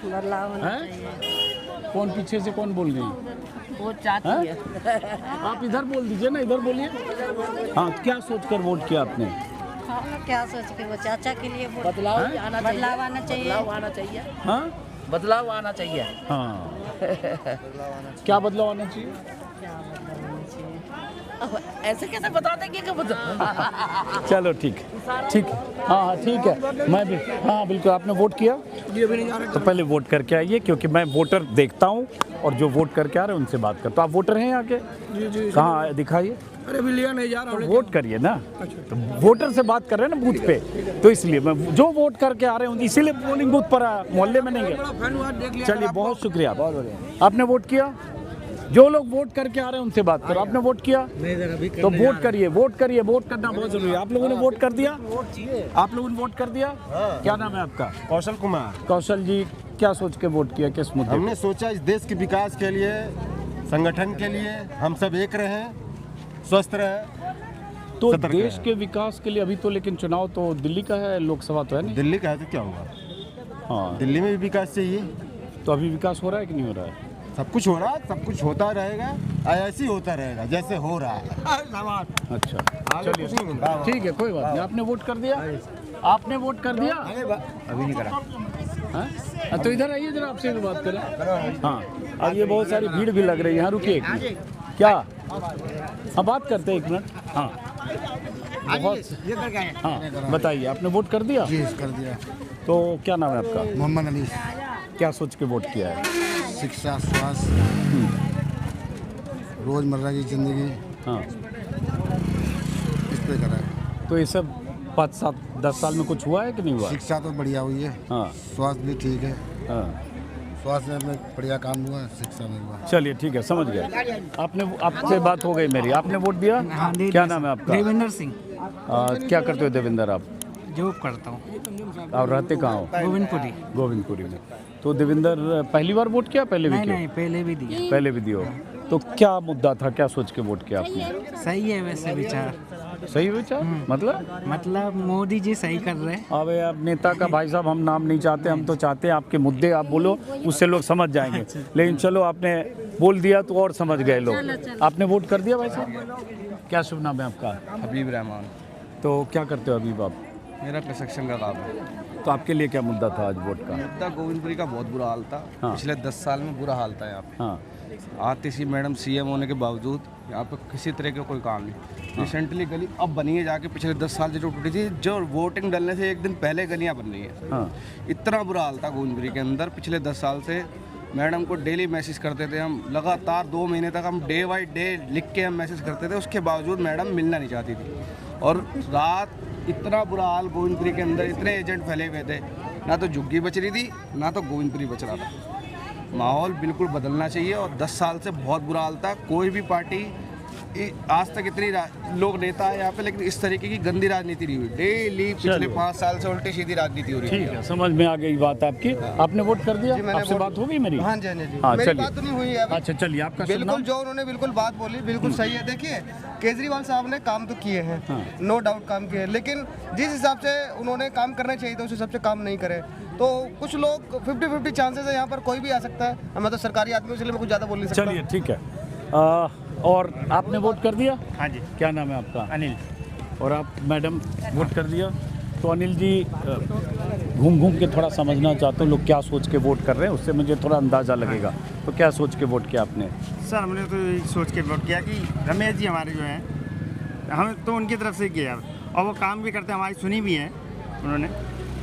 बदलाव होना चाहिए। कौन पीछे से कौन बोल गई? वो चाहती है। आप इधर बोल दीजिए ना, इधर बोलिए। हाँ, क्या सोचकर वोट किया आपने? क्या सोच के वो चाचा के लिए बदलाव आना चाहिए। बदलाव आना चाहिए। बदलाव आना चाहिए। हाँ, बदलाव आना चाहिए। हाँ। क्या बदलाव आना चाहिए? क्या बदलाव आना चाहिए? ऐसे कैसे बता देंगे कि बता चलो ठीक है हाँ ठीक है। मैं भी हाँ बिल्कुल। आपने वोट किया? तो पहले वोट करके आइए, क्योंकि मैं वोटर देखता हूँ और जो वोट करके आ रहे हैं उनसे बात करता हूँ। आप वोटर हैं यहाँ के? जी। कहाँ दिखाइए? अरे भी लिया नहीं जा रहा। तो वोट करिए ना, तो वोटर से बात कर रहे हैं ना बूथ पे, तो इसलिए मैं जो वोट करके आ रहे हूँ इसीलिए पोलिंग बूथ पर आया, मोहल्ले में नहीं गया। चलिए बहुत शुक्रिया, बहुत बढ़िया। आपने वोट किया? जो लोग वोट करके आ रहे हैं उनसे बात करो। आपने वोट किया? तो वोट करिए, वोट करना बहुत जरूरी है। आप लोगों ने वोट कर दिया? आप लोगों ने वोट कर दिया? क्या नाम है आपका? कौशल कुमार। कौशल जी, क्या सोच के वोट किया, किस मुद्दे? हमने सोचा इस देश के विकास के लिए, संगठन के लिए हम सब एक रहें, स्वस्थ रहें। तो देश के विकास के लिए अभी तो, लेकिन चुनाव तो दिल्ली का है, लोकसभा तो है नहीं। दिल्ली का है तो क्या होगा? हाँ, दिल्ली में भी विकास चाहिए। तो अभी विकास हो रहा है कि नहीं हो रहा है? सब कुछ हो रहा है, सब कुछ होता रहेगा, ऐसे ही होता रहेगा जैसे हो रहा है। अच्छा चलिए ठीक है, कोई बात नहीं। आपने वोट कर दिया? आपने वोट कर दिया? अभी नहीं करा। हाँ तो इधर आइए जरा, आपसे भी बात करें। हाँ, अब ये बहुत सारी भीड़ भी लग रही है यहाँ। रुकिए एक मिनट, क्या हाँ बात करते हैं एक मिनट। हाँ बहुत हाँ बताइए, आपने वोट कर दिया? जी कर दिया। तो क्या नाम है आपका? मोहम्मद अली। क्या सोच के वोट किया है? शिक्षा, स्वास्थ्य, रोजमर्रा की जिंदगी, हाँ इस पे करा है। तो ये सब 5, 7, 10 साल में कुछ हुआ है कि नहीं हुआ? शिक्षा तो बढ़िया हुई है, हाँ स्वास्थ्य भी ठीक है। हाँ स्वास्थ्य में बढ़िया काम हुआ, शिक्षा में हुआ। चलिए ठीक है, समझ गए। आपसे बात हो गई मेरी। आपने वोट दिया? क्या नाम है आपका? देवेंद्र सिंह। क्या करते हो देवेंद्र आप? जॉब करता हूँ। और रहते कहाँ हो? गोविंदपुरी। गोविंदपुरी में। तो देवेंद्र पहली बार वोट किया, पहले भी किया? नहीं, पहले भी दिया। पहले भी दियो। तो क्या मुद्दा था, क्या सोच के वोट किया आपने? सही है वैसे विचार। सही विचार मतलब मोदी जी सही कर रहे हैं। अबे अब नेता का भाई साहब हम नाम नहीं चाहते, हम तो चाहते हैं आपके मुद्दे आप बोलो, उससे लोग समझ जाएंगे। लेकिन चलो आपने बोल दिया तो और समझ गए लोग। आपने वोट कर दिया भाई साहब? क्या शुभ नाम है आपका? हबीब रहमान। तो क्या करते हो हबीब आप? मेरा कंस्ट्रक्शन का काम है। तो आपके लिए क्या मुद्दा था आज वोट का? मुद्दा गोविंदपुरी का बहुत बुरा हाल था। हाँ। पिछले 10 साल में बुरा हाल था यहाँ पे। हाँ आतिशी मैडम सीएम होने के बावजूद यहाँ पे किसी तरह का कोई काम नहीं। रिसेंटली गली अब बनी है जाके, पिछले 10 साल से जो टूटी थी, जो वोटिंग डलने से एक दिन पहले गलियाँ बन रही हैं। हाँ। इतना बुरा हाल था गोविंदपुरी के अंदर पिछले 10 साल से। मैडम को डेली मैसेज करते थे हम, लगातार 2 महीने तक हम डे बाई डे लिख के हम मैसेज करते थे, उसके बावजूद मैडम मिलना नहीं चाहती थी। और रात इतना बुरा हाल गोविंदपुरी के अंदर, इतने एजेंट फैले हुए थे, ना तो झुग्गी बच रही थी ना तो गोविंदपुरी बच रहा था। माहौल बिल्कुल बदलना चाहिए। और 10 साल से बहुत बुरा हाल था। कोई भी पार्टी आज तक इतनी लोग नेता है यहाँ पे, लेकिन इस तरीके की गंदी राजनीति नहीं हुई। डेली पिछले 5 साल से उल्टी सीधी राजनीति हो रही है। ठीक है, समझ में आ गई बात आपकी। आपने वोट कर दिया? आपसे बात हो गई मेरी? हाँ जी। हाँ मेरी चलिए। बात तो नहीं हुई है। अच्छा चलिए, आपका शुभ बिल्कुल नाम? जो उन्होंने बिल्कुल बात बोली बिल्कुल सही है। देखिए केजरीवाल साहब ने काम तो किए हैं, नो डाउट काम किए, लेकिन जिस हिसाब से उन्होंने काम करना चाहिए था उस हिसाब से काम नहीं करे। तो कुछ लोग 50-50 चांसेस है, यहाँ पर कोई भी आ सकता है। मैं तो सरकारी आदमी इसलिए मैं कुछ ज़्यादा बोल नहीं सकता। चलिए ठीक है। और आपने वोट कर दिया? हाँ जी। क्या नाम है आपका? अनिल। और आप मैडम वोट कर दिया? तो अनिल जी, घूम घूम के थोड़ा समझना चाहता हूँ लोग क्या सोच के वोट कर रहे हैं, उससे मुझे थोड़ा अंदाज़ा लगेगा। तो क्या सोच के वोट किया आपने? सर हमने तो यही सोच के वोट किया कि रमेश जी हमारे जो हैं, हम तो उनकी तरफ से किया और वो काम भी करते हैं, हमारी सुनी भी है उन्होंने।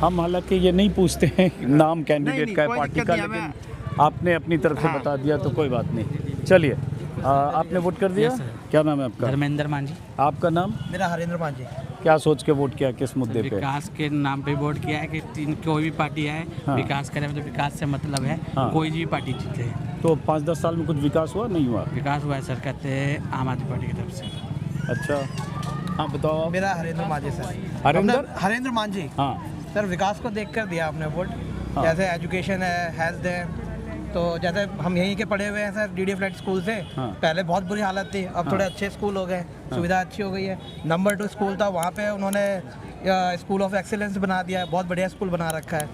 हम हालांकि ये नहीं पूछते हैं नाम कैंडिडेट का है, पार्टी का, लेकिन आपने अपनी तरफ से बता दिया तो कोई बात नहीं। चलिए, आपने वोट कर दिया? क्या नाम है आपका? धर्मेंद्र मांझी। आपका नाम? मेरा हरेंद्र मांझी। क्या सोच के वोट किया, किस मुद्दे पे? विकास के नाम पे वोट किया है कि कोई भी पार्टी आए, विकास करे, मतलब विकास से मतलब है कोई भी पार्टी जीते। तो 5-10 साल में कुछ विकास हुआ नहीं हुआ? विकास हुआ है सर, कहते हैं आम आदमी पार्टी की तरफ से। अच्छा, हाँ बताओ। मेरा हरेंद्र मांझी सर। हरेंद्र मांझी। हाँ सर, विकास को देख कर दिया आपने वोट। जैसे एजुकेशन है, हेल्थ है, तो जैसे हम यहीं के पढ़े हुए हैं सर, डीडी फ्लैट स्कूल से। पहले बहुत बुरी हालत थी, अब थोड़े अच्छे स्कूल हो गए, सुविधा अच्छी हो गई है। नंबर 2 स्कूल था, वहाँ पे उन्होंने स्कूल ऑफ एक्सीलेंस बना दिया है, बहुत बढ़िया स्कूल बना रखा है।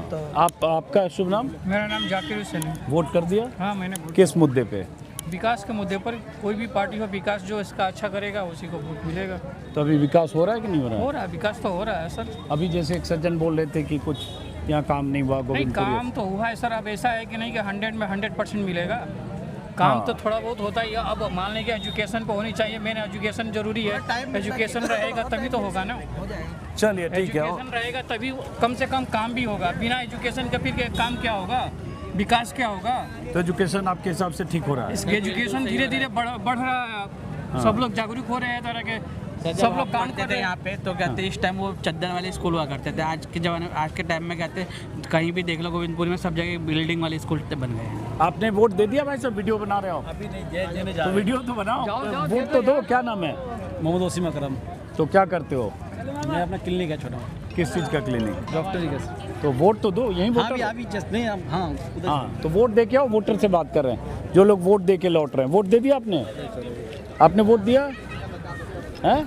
तो आपका शुभ नाम? मेरा नाम जाकिर हुसैन है। वोट कर दिया? हाँ मैंने। किस मुद्दे पे? विकास के मुद्दे पर। कोई भी पार्टी हो, विकास जो इसका अच्छा करेगा उसी को वोट मिलेगा। तो अभी विकास हो रहा है कि नहीं हो रहा है? हो रहा है, विकास तो हो रहा है सर। अभी जैसे एक सज्जन बोल रहे थे कि कुछ यहाँ काम नहीं हुआ नहीं, काम तो हुआ है सर। अब ऐसा है कि नहीं कि 100 में 100% मिलेगा, काम तो थोड़ा बहुत होता ही है। अब मान लें कि एजुकेशन पे होनी चाहिए, मेन एजुकेशन जरूरी है। एजुकेशन रहेगा तभी तो होगा ना। चलिए ठीक है। एजुकेशन रहेगा तभी कम से कम काम भी होगा। बिना एजुकेशन के फिर काम क्या होगा, विकास क्या होगा? तो एजुकेशन आपके हिसाब से ठीक हो रहा है? इस एजुकेशन धीरे धीरे बढ़ रहा है। सब लोग जागरूक हो रहे हैं तरह के, सब लोग काम करते थे यहाँ पे। तो कहते इस टाइम वो चद्दर वाले स्कूल हुआ करते थे। आज के जमाने में, आज के टाइम में कहते कहीं भी देख लो गोविंदपुर में सब जगह बिल्डिंग वाले स्कूल बन गए हैं। आपने वोट दे दिया भाई? सब वीडियो बना रहे हो? अभी नहीं, तो वीडियो तो बनाओ, वोट तो दो। क्या नाम है? मोहम्मद वसीम अकरम। तो क्या करते हो? मैं अपना क्लिनिक है छोटा। किस चीज़ का क्लिनिक? डॉक्टरी का। तो वोट तो दो, यहीं वोटर। अभी जस्ट नहीं, हाँ, तो वोट दे के आओ। वोटर से बात कर रहे हैं, जो लोग वोट दे के लौट रहे हैं। वोट दे दिया आपने? आपने वोट दिया है?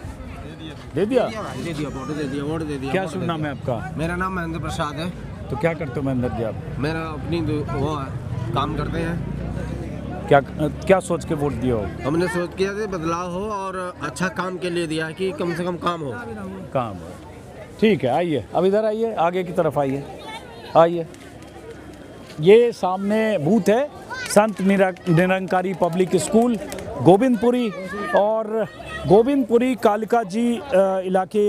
दे दिया? वोट दे दिया। क्या शुभ नाम है आपका? मेरा नाम महेंद्र प्रसाद है। तो क्या करते हो महेंद्र जी आप? मेरा अपनी वो है, काम करते हैं। क्या सोच के वोट दिया हो? हमने सोच किया कि बदलाव हो और अच्छा काम के लिए दिया कि कम से कम काम हो। काम हो, ठीक है। आइए, अब इधर आइए, आगे की तरफ आइए। आइए, ये सामने बूथ है संत निरंकारी पब्लिक स्कूल गोविंदपुरी, और गोविंदपुरी कालिका जी इलाके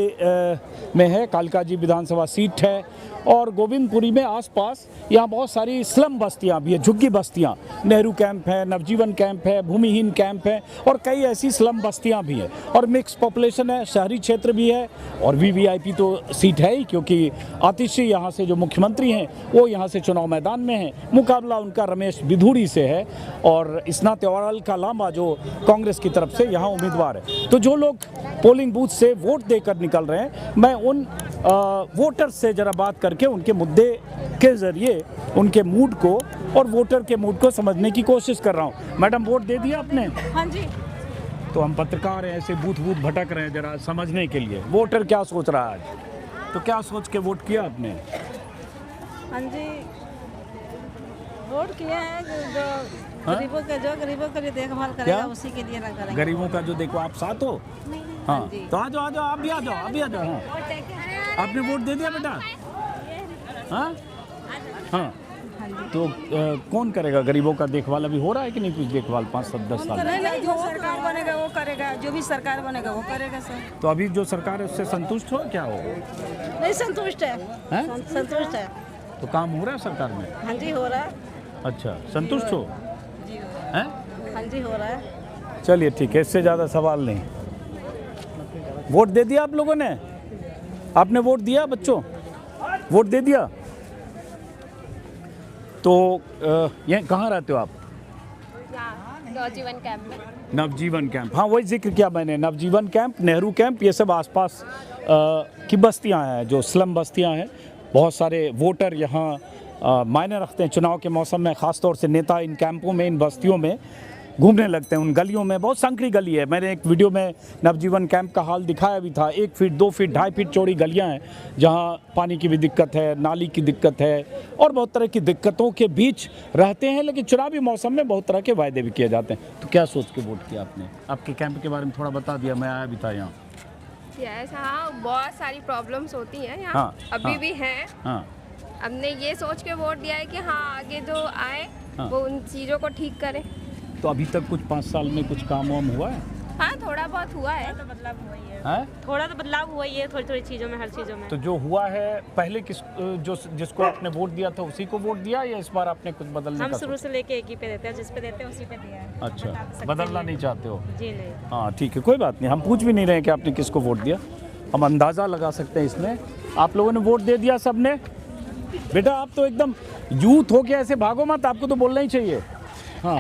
में है। कालिका जी विधानसभा सीट है, और गोविंदपुरी में आसपास यहाँ बहुत सारी स्लम बस्तियाँ भी है, झुग्गी बस्तियाँ। नेहरू कैंप है, नवजीवन कैंप है, भूमिहीन कैंप है, और कई ऐसी स्लम बस्तियाँ भी हैं। और मिक्स पॉपुलेशन है, शहरी क्षेत्र भी है। और वीवीआईपी तो सीट है ही, क्योंकि आतिशी यहाँ से जो मुख्यमंत्री हैं वो यहाँ से चुनाव मैदान में हैं। मुकाबला उनका रमेश बिधूड़ी से है, और इसना त्योहार का लांबा जो कांग्रेस की तरफ से यहाँ उम्मीदवार है। तो जो लोग पोलिंग बूथ से वोट देकर निकल रहे हैं, मैं उन वोटर से ज़रा बात करके उनके मुद्दे के ज़रिए उनके मूड को और वोटर के मूड को समझने की कोशिश कर रहा हूँ। मैडम, वोट दे दिया आपने? हाँ जी। तो हम पत्रकार हैं, ऐसे बूथ भटक रहे हैं ज़रा समझने के लिए वोटर क्या सोच रहा है आज। तो क्या सोच के वोट किया आपने? हाँ जी, वोट किया है। जो गरीबों के लिए देखभाल करेगा उसी के लिए ना करेंगे। गरीबों का जो देखो, आप साथ हो? हाँ, तो आ जाओ, आप भी आ जाओ, अभी आ जाओ। हाँ, आपने वोट दे दिया बेटा? हाँ हाँ। तो कौन करेगा गरीबों का देखभाल? अभी हो रहा है कि नहीं कुछ देखभाल 5-10 साल? नहीं, जो सरकार बनेगा वो करेगा, जो भी सरकार बनेगा वो करेगा सर। तो अभी जो सरकार है उससे संतुष्ट हो क्या हो? नहीं, संतुष्ट है। संतुष्ट है। तो काम हो रहा है सरकार में? हाँ जी, हो रहा है। अच्छा, संतुष्ट हो? हैं? हाँ जी, हो रहा है। चलिए ठीक है, इससे ज़्यादा सवाल नहीं। वोट दे दिया आप लोगों ने? आपने वोट दिया बच्चों? वोट दे दिया? तो ये कहाँ रहते हो आप? नवजीवन कैंप में। नवजीवन कैंप, हाँ वही जिक्र किया मैंने। नवजीवन कैंप, नेहरू कैंप, ये सब आसपास की बस्तियाँ हैं, जो स्लम बस्तियाँ हैं। बहुत सारे वोटर यहाँ मायने रखते हैं चुनाव के मौसम में। ख़ास तौर से नेता इन कैंपों में, इन बस्तियों में घूमने लगते हैं। उन गलियों में बहुत संकरी गली है। मैंने एक वीडियो में नवजीवन कैंप का हाल दिखाया भी था। 1 फीट 2 फीट 2.5 फीट चौड़ी गलियां हैं, जहां पानी की भी दिक्कत है, नाली की दिक्कत है, और बहुत तरह की दिक्कतों के बीच रहते हैं। लेकिन चुनावी मौसम में बहुत तरह के वायदे भी किए जाते हैं। तो क्या सोच के वोट किया आपने? आपके कैंप के बारे में थोड़ा बता दिया, मैं आया भी था यहाँ। हाँ, बहुत सारी प्रॉब्लम्स होती हैं यहाँ। हाँ, अभी हाँ, भी हैं। हाँ। हमने ये सोच के वोट दिया है कि हाँ, आगे जो आए हाँ। वो उन चीज़ों को ठीक करें। तो अभी तक कुछ 5 साल में कुछ काम वाम हुआ है? हाँ, थोड़ा बहुत हुआ है। तो बदलाव हुआ ही है। है? थोड़ा तो बदलाव हुआ ही है, थोड़ी थोड़ी चीज़ों में, हर चीज़ों में। तो जो हुआ है पहले जिसको आपने वोट दिया था उसी को वोट दिया, या इस बार आपने कुछ बदलने हम का शुरू से लेके एक ही पे देते हैं, जिस पे देते हैं उसी पे दिया है। अच्छा, बदलना नहीं चाहते हो? जी नहीं। हाँ ठीक है, कोई बात नहीं। हम पूछ भी नहीं रहे कि आपने किसको वोट दिया, हम अंदाज़ा लगा सकते हैं इसमें। आप लोगों ने वोट दे दिया सबने? बेटा आप तो एकदम यूथ हो के ऐसे भागो मत, आपको तो बोलना ही चाहिए। हाँ,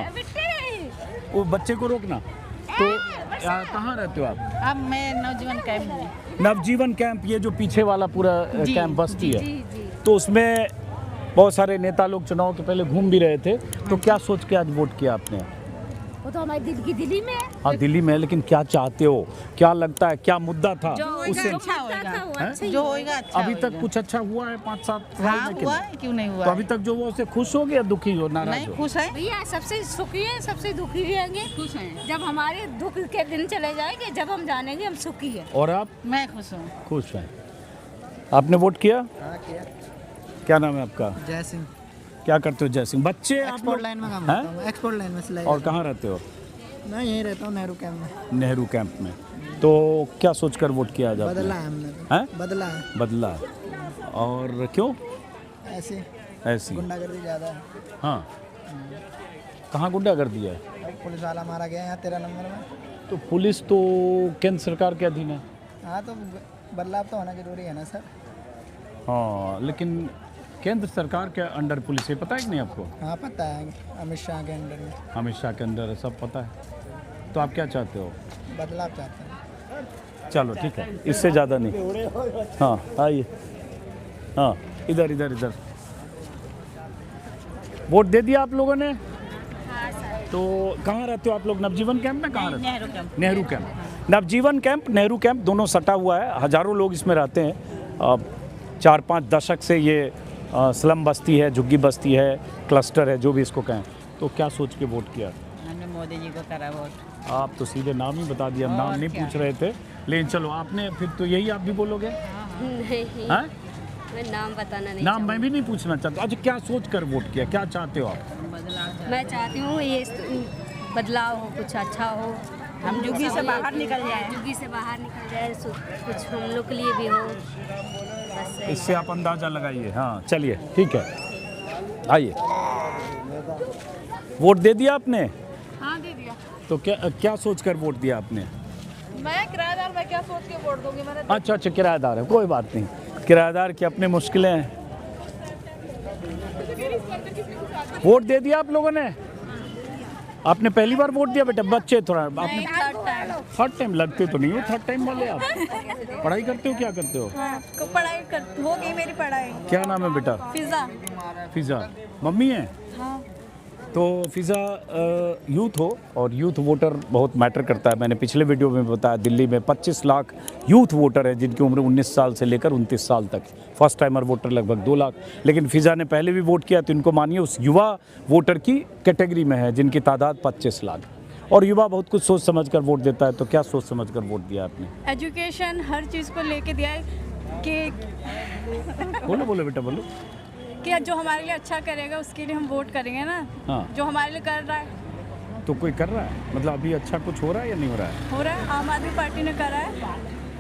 वो बच्चे को रोकना। तो कहाँ रहते हो आप? अब मैं नवजीवन कैंप में। नवजीवन कैंप, ये जो पीछे वाला पूरा कैंप बस्ती है, जी। तो उसमें बहुत सारे नेता लोग चुनाव के पहले घूम भी रहे थे। तो क्या सोच के आज वोट किया आपने? वो तो हमारी दिल की दिल्ली में है। हाँ दिल्ली में है, लेकिन क्या चाहते हो, क्या लगता है, क्या मुद्दा था उससे? अच्छा जो होएगा अच्छा अभी तक कुछ अच्छा हुआ है 5-7 साल में? हुआ है, क्यों नहीं हुआ? तो अभी तक जो वो उससे खुश हो गया, दुखी हो, नाराज हो? नहीं, खुश है भैया। सबसे सुखी है, सबसे दुखी भी होंगे, खुश हैं। जब हमारे दुख के दिन चले जाएंगे, जब हम जानेंगे हम सुखी है। और आप? मैं खुश हूँ। खुश हैं। आपने वोट किया? हाँ किया। क्या नाम है आपका? जय सिंह। क्या करते हो जय सिंह? बच्चे आप एक्सपोर्ट लोग लाइन में काम हैं? करता हूँ, एक्सपोर्ट लाइन में सिलाई। और कहाँ रहते हो? मैं यहीं रहता हूँ नेहरू कैंप में। नेहरू कैंप में। तो क्या सोचकर वोट किया आज आपने? बदला है हमने तो। हैं? बदला है। बदला है। और क्यों? ऐसे ऐसी गुंडागर्दी ज़्यादा है। हाँ, कहाँ गुंडागर्दी है? पुलिस वाला मारा गया यहाँ 13 नंबर में। तो पुलिस तो केंद्र सरकार के अधीन है। हाँ तो बदलाव तो होना जरूरी है ना सर। हाँ, लेकिन केंद्र सरकार के अंडर पुलिस है, पता है कि नहीं आपको? हाँ पता है, अमित शाह के अंडर में। अमित शाह के अंदर सब पता है। तो आप क्या चाहते हो? बदलाव चाहते हैं। चलो ठीक है, इससे ज़्यादा नहीं। हाँ आइए, हाँ इधर इधर इधर। वोट दे दिया आप लोगों ने? तो कहाँ रहते हो आप लोग? नवजीवन कैंप में? कहाँ रहते हो? नेहरू कैंप। नेहरू कैंप। नवजीवन कैंप, नेहरू कैंप दोनों सटा हुआ है। हज़ारों लोग इसमें रहते हैं। 4-5 दशक से ये स्लम बस्ती है, झुग्गी बस्ती है, क्लस्टर है, जो भी इसको कहें। तो क्या सोच के वोट किया? हमने मोदी जी को करा वोट। आप तो सीधे नाम ही बता दिया, नाम नहीं पूछ रहे थे। लेकिन चलो आपने फिर तो यही आप भी बोलोगे? नहीं, हाँ? मैं नाम बताना नहीं नाम मैं भी नहीं पूछना चाहता। अच्छा, क्या सोच कर वोट किया? क्या चाहते हो आप? मैं चाहती हूँ ये बदलाव हो, कुछ अच्छा हो, हम झुग्गी से बाहर निकल जाए। झुग्गी से बाहर निकल जाए, कुछ हम लोग के लिए भी हो। बस इससे आप अंदाजा लगाइए। हाँ चलिए ठीक है, आइए। वोट दे दिया आपने? हाँ दे दिया। तो क्या सोच कर वोट दिया आपने? मैं किराएदार, मैं क्या सोच के वोट दूंगी? मैंने अच्छा, किराएदार है, कोई बात नहीं। किराएदार की अपनी मुश्किलें हैं। वोट दे दिया आप लोगों ने? आपने पहली बार वोट दिया बेटा? बच्चे थोड़ा आपने थर्ड टाइम लगते तो नहीं हो, थर्ड टाइम वाले आप। पढ़ाई करते हो? क्या करते हो? पढ़ाई हो गई मेरी पढ़ाई। क्या नाम है बेटा? फिजा। फिजा मम्मी है? हाँ। तो फिजा यूथ हो, और यूथ वोटर बहुत मैटर करता है। मैंने पिछले वीडियो में बताया, दिल्ली में 25 लाख यूथ वोटर है जिनकी उम्र 19 साल से लेकर 29 साल तक। फर्स्ट टाइमर वोटर लगभग 2 लाख। लेकिन फिजा ने पहले भी वोट किया, तो इनको मानिए उस युवा वोटर की कैटेगरी में है जिनकी तादाद 25 लाख। और युवा बहुत कुछ सोच समझ कर वोट देता है। तो क्या सोच समझ कर वोट दिया आपने? एजुकेशन हर चीज़ को लेके दिया है कि बोलो बोलो बेटा बोलो। कि जो हमारे लिए अच्छा करेगा उसके लिए हम वोट करेंगे ना। हाँ। जो हमारे लिए कर रहा है। तो कोई कर रहा है? मतलब अभी अच्छा कुछ हो रहा है या नहीं हो रहा है? हो रहा है, आम आदमी पार्टी ने करा है।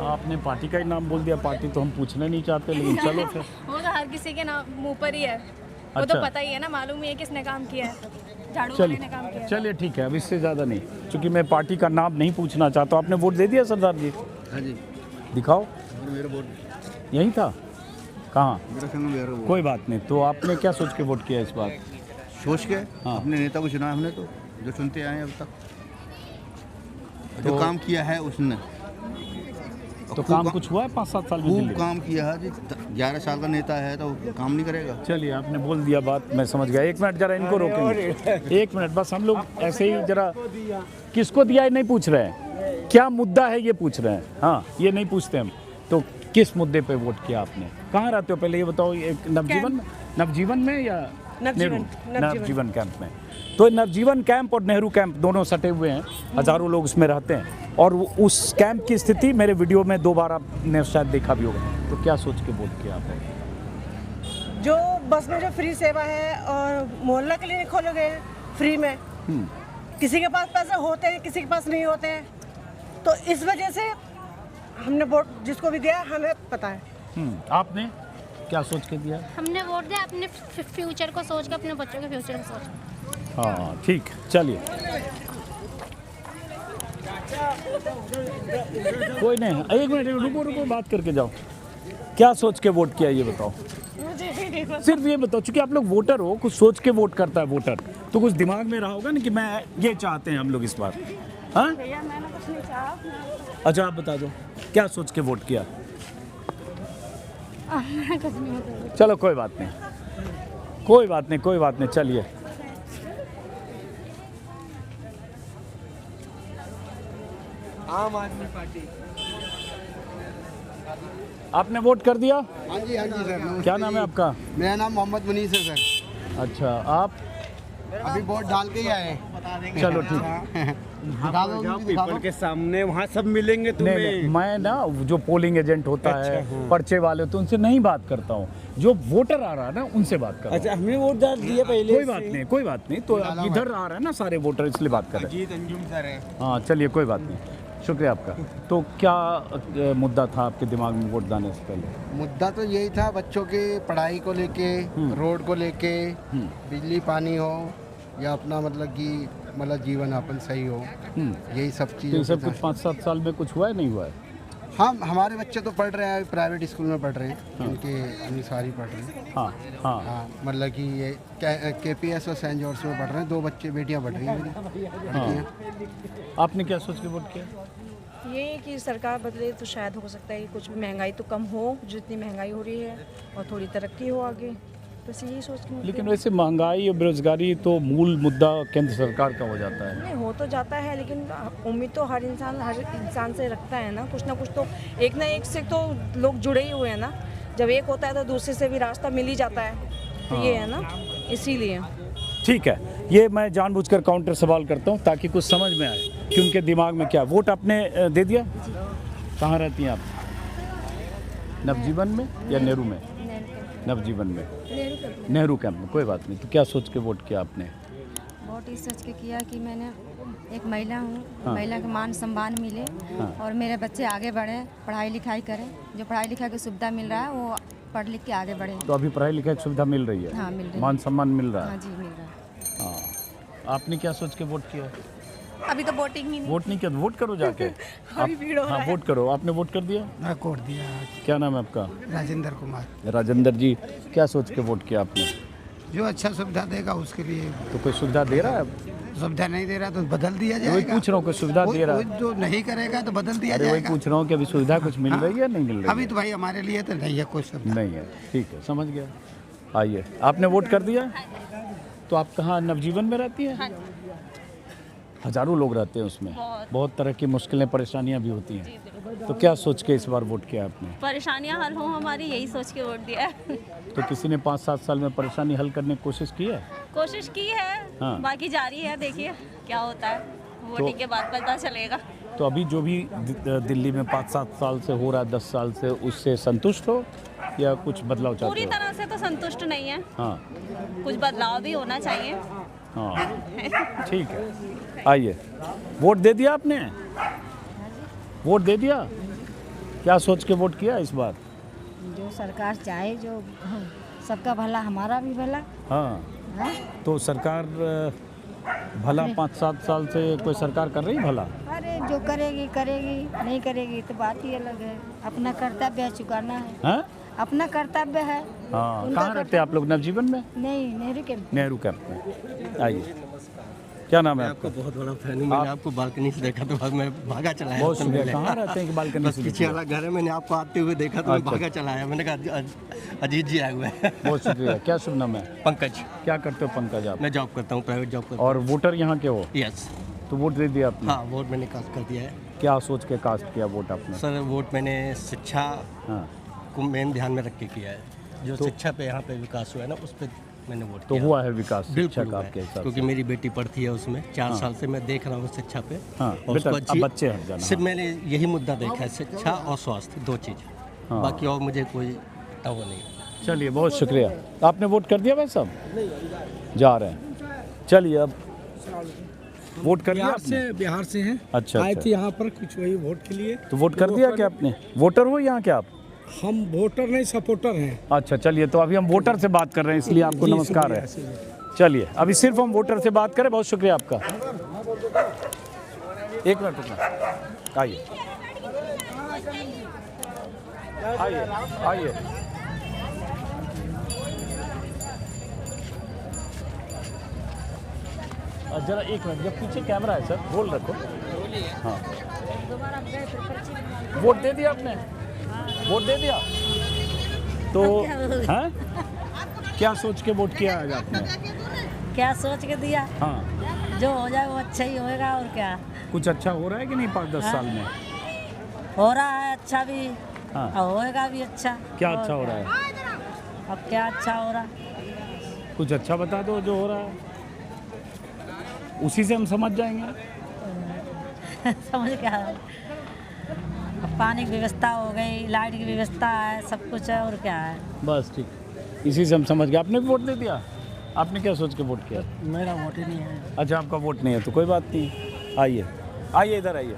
आपने पार्टी का ही नाम बोल दिया। पार्टी तो हम पूछना नहीं चाहते, लेकिन चलो फिर। वो तो हर किसी के नाम मुँह पर ही है। वो अच्छा। तो पता ही है ना, मालूम ही है किसने काम किया है। झाड़ू वाले ने काम किया है। चलिए ठीक है, अब इससे ज़्यादा नहीं, क्योंकि मैं पार्टी का नाम नहीं पूछना चाहता। आपने वोट दे दिया सरदार जी? हाँ जी। दिखाओ। मेरा वोट यही था? कहाँ? मेरा संग वोट। कोई बात नहीं। तो आपने क्या सोच के वोट किया इस बार? सोच के हाँ। अपने नेता को चुना हमने, तो जो चुनते आए हैं अब तक, जो तो काम किया है उसने। तो काम कुछ हुआ है 5-7 साल में? खूब दिल्ली काम किया है जी। 11 साल का नेता है तो काम नहीं करेगा? चलिए, आपने बोल दिया बात, मैं समझ गया। 1 मिनट जरा इनको रोकेंगे। 1 मिनट बस। हम लोग ऐसे ही जरा, किसको दिया है नहीं पूछ रहे हैं, क्या मुद्दा है ये पूछ रहे हैं। हाँ, ये नहीं पूछते हम। तो किस मुद्दे पे वोट किया आपने? कहाँ रहते हो पहले ये बताओ? एक नवजीवन में या नवजीवन कैंप में? तो नवजीवन कैंप और नेहरू कैंप दोनों सटे हुए हैं। हज़ारों लोग उसमें रहते हैं। और उस कैंप की स्थिति मेरे वीडियो में 2 बार आपने शायद देखा भी होगा। तो क्या सोच के वोट किया आपने? जो बस में जो फ्री सेवा है और मोहल्ला क्लिनिक खोले गए फ्री में, किसी के पास पैसे होते हैं, किसी के पास नहीं होते हैं। तो इस वजह से हमने वोट जिसको भी दिया हमें पता है। आपने क्या सोच के दिया? हमने वोट दिया अपने फ्यूचर को सोच के, अपने बच्चों के फ्यूचर को सोच के। हाँ ठीक, चलिए। कोई नहीं, 1 मिनट रुको, बात करके जाओ। क्या सोच के वोट किया ये बताओ? सिर्फ ये बताओ, चूंकि आप लोग वोटर हो, कुछ सोच के वोट करता है वोटर, तो कुछ दिमाग में रहा होगा ना कि मैं ये चाहते हैं हम लोग इस बार। हाँ, मैंने कुछ नहीं चाहा। अच्छा आप बता दो, क्या सोच के वोट किया? कुछ नहीं होता। चलो कोई बात नहीं, चलिए। आम आदमी पार्टी। आपने वोट कर दिया? हाँ जी सर। क्या नाम है आपका? मेरा नाम मोहम्मद मुनीस है सर। अच्छा, आप? अभी वोट डाल के ही आए। चलो ठीक है। पीपल के सामने वहाँ सब मिलेंगे तुम्हें। नहीं, मैं ना जो पोलिंग एजेंट होता है, पर्चे वाले, तो उनसे नहीं बात करता हूँ। जो वोटर आ रहा है ना, उनसे बात कर रहा हूँ। अच्छा, हमने वोट डाल दिया पहले। कोई बात नहीं, कोई बात नहीं। तो अब इधर आ रहा है ना सारे वोटर, इसलिए बात कर रहे हैं। अजीत अंजुम सर है। हाँ चलिए, कोई बात नहीं, शुक्रिया आपका। तो क्या मुद्दा था आपके दिमाग में वोट डालने से पहले? मुद्दा तो यही था, बच्चों की पढ़ाई को लेके, रोड को लेके, बिजली पानी हो या अपना मतलब जीवन यापन सही हो, यही सब चीज़। तो सब कुछ 5-7 साल में कुछ हुआ है, नहीं हुआ है? हाँ, हमारे बच्चे तो पढ़ रहे हैं, प्राइवेट स्कूल में पढ़ रहे हैं। उनके अनुसार ही पढ़ रहे हैं। हाँ, मतलब कि ये KPS और सेंट जॉर्ज में पढ़ रहे हैं। 2 बच्चे, बेटियाँ पढ़ रही हैं मेरी। आपने क्या सोच के वोट किया? ये कि सरकार बदले तो शायद हो सकता है कि कुछ महंगाई तो कम हो, जितनी महंगाई हो रही है, और थोड़ी तरक्की हो आगे, बस यही सोच के। लेकिन वैसे महंगाई और बेरोजगारी तो मूल मुद्दा केंद्र सरकार का हो जाता है। नहीं, हो तो जाता है, लेकिन उम्मीद तो हर इंसान से रखता है ना कुछ तो। एक ना एक से तो लोग जुड़े ही हुए हैं ना। जब एक होता है तो दूसरे से भी रास्ता मिल ही जाता है। तो ये है ना, इसीलिए। ठीक है, ये मैं जानबूझकर काउंटर सवाल करता हूँ ताकि कुछ समझ में आए कि उनके दिमाग में क्या। वोट आपने दे दिया? कहाँ रहती हैं आप? नवजीवन में या नेहरू में? नवजीवन में, नेहरू कैंप में। कोई बात नहीं। तो क्या सोच के वोट किया आपने? वोट इस सोच के किया कि मैंने एक महिला हूँ, महिला का मान सम्मान मिले, और मेरे बच्चे आगे बढ़े, पढ़ाई लिखाई करें। जो पढ़ाई लिखाई की सुविधा मिल रहा है वो पढ़ लिख के आगे बढ़े। तो अभी पढ़ाई लिखाई की सुविधा मिल रही है? हाँ, मिल रही है। मान सम्मान मिल रहा है? हाँ जी, मिल रहा है। हाँ, आपने क्या सोच के वोट किया? अभी तो वोटिंग ही नहीं। वोट नहीं किया तो वोट करो जाके। अभी भीड़ हो रहा है। वोट करो। आपने वोट कर दिया? मैं वोट दिया। क्या नाम है आपका? राजेंद्र कुमार। राजेंद्र जी, क्या सोच के वोट किया आपने? जो अच्छा सुविधा देगा उसके लिए। तो कोई सुविधा दे रहा है? सुविधा नहीं दे रहा तो बदल दिया वही जाएगा। पूछ रहा हूँ, कोई सुविधा दे रहा है? जो नहीं करेगा तो बदल दिया अरे वही जाएगा। पूछ रहा हूँ कि अभी सुविधा कुछ मिल रही है, नहीं मिल रही? अभी तो भाई हमारे लिए तो नहीं है कोई सुविधा। नहीं है, ठीक है, समझ गया। आइए, आपने वोट कर दिया? तो आप कहाँ, नवजीवन में रहती हैं? हजारों लोग रहते हैं उसमें, बहुत तरह की मुश्किलें, परेशानियां भी होती हैं। तो क्या सोच के इस बार वोट किया आपने? परेशानियां हल हो हमारी, यही सोच के वोट दिया है। तो किसी ने 5-7 साल में परेशानी हल करने की कोशिश की है? कोशिश की है, बाकी जारी है, देखिए क्या होता है, वोटिंग के बाद पता चलेगा। तो अभी जो भी दिल्ली में 5-7 साल से हो रहा है, 10 साल से, उससे संतुष्ट हो या कुछ बदलाव चाहते हो? पूरी तरह से तो संतुष्ट नहीं है। हाँ, कुछ बदलाव भी होना चाहिए। हाँ, ठीक है। आइए, वोट दे दिया आपने? वोट दे दिया? क्या सोच के वोट किया इस बार? जो सरकार चाहे, जो सबका भला, हमारा भी भला। हाँ, तो सरकार भला 5-7 साल से कोई सरकार कर रही भला? अरे जो करेगी करेगी, नहीं करेगी तो बात ही अलग है। अपना कर्तव्य चुकाना है। हाँ? अपना कर्तव्य है। हाँ, कहाँ रहते हैं आप लोग? नवजीवन में? नहीं, नेहरू कैंप। नेहरू कैंप में। आइए, क्या नाम है आपका? बहुत बड़ा फैन हूँ, मैंने आपको बालकनी से देखा तो मैं भागा चला आया। बहुत शुक्रिया। कहाँ रहते हैं कि बालकनी से? पीछे वाला घर है, मैंने आपको आते हुए देखा तो मैं भागा चला आया। मैंने कहा अजीत जी आए हुए हैं। बहुत शुक्रिया। क्या शुभ नाम है? पंकज। क्या करते हो पंकज आप? मैं जॉब करता हूँ, प्राइवेट जॉब करता हूँ। और वोटर यहाँ के हो? यस। तो वोट दे दिया आपने? हाँ, वोट मैंने कास्ट कर दिया है। क्या सोच के कास्ट किया वोट आपने? सर, वोट मैंने शिक्षा को मेन ध्यान में रख के किया है। जो शिक्षा पे यहाँ पे विकास हुआ है ना, उस पर मैंने वोट तो किया। हुआ है विकास शिक्षा का हुआ है, आपके हिसाब से? क्योंकि मेरी बेटी पढ़ती है उसमें, 4 साल से मैं देख रहा हूँ शिक्षा पे। हाँ, और बेटा, उसको अब बच्चे हट जाना। सिर्फ मैंने यही मुद्दा देखा है, शिक्षा और स्वास्थ्य, 2 चीज़। हाँ। बाकी और मुझे कोई वो नहीं। चलिए, बहुत शुक्रिया। आपने वोट कर दिया भाई साहब? जा रहे हैं। चलिए, अब वोट कर दिया आपने? बिहार से हैं। अच्छा, आए थे यहाँ पर कुछ वही वोट के लिए। तो वोट कर दिया क्या आपने? वोटर हो यहाँ क्या आप? हम वोटर नहीं, सपोर्टर हैं। अच्छा, चलिए, तो अभी हम वोटर से बात कर रहे हैं, इसलिए आपको नमस्कार है। चलिए, अभी सिर्फ हम वोटर से बात करें। बहुत शुक्रिया आपका। 1 मिनट रुकना। आइए, आइए, आइए। जरा 1 मिनट, जब पीछे कैमरा है सर, बोल रखो। हाँ, वोट दे दिया आपने? वोट दे दिया? तो हाँ, क्या सोच के वोट किया आज आपने? क्या सोच के दिया? हाँ, जो हो जाए वो अच्छा ही होएगा, और क्या। कुछ अच्छा हो रहा है कि नहीं 5-10 साल में? हो रहा है अच्छा भी, हाँ, और होएगा भी अच्छा। क्या अच्छा हो रहा है? अब क्या अच्छा हो रहा? कुछ अच्छा बता दो जो हो रहा है। उसी से हम समझ जाएंगे। समझ क्या है, पानी की व्यवस्था हो गई, लाइट की व्यवस्था है, सब कुछ है, और क्या है। बस ठीक, इसी से हम समझ गए। आपने भी वोट दे दिया? आपने क्या सोच के वोट किया? मेरा वोट ही नहीं है। अच्छा, आपका वोट नहीं है तो कोई बात नहीं, आइए आइए इधर आइए,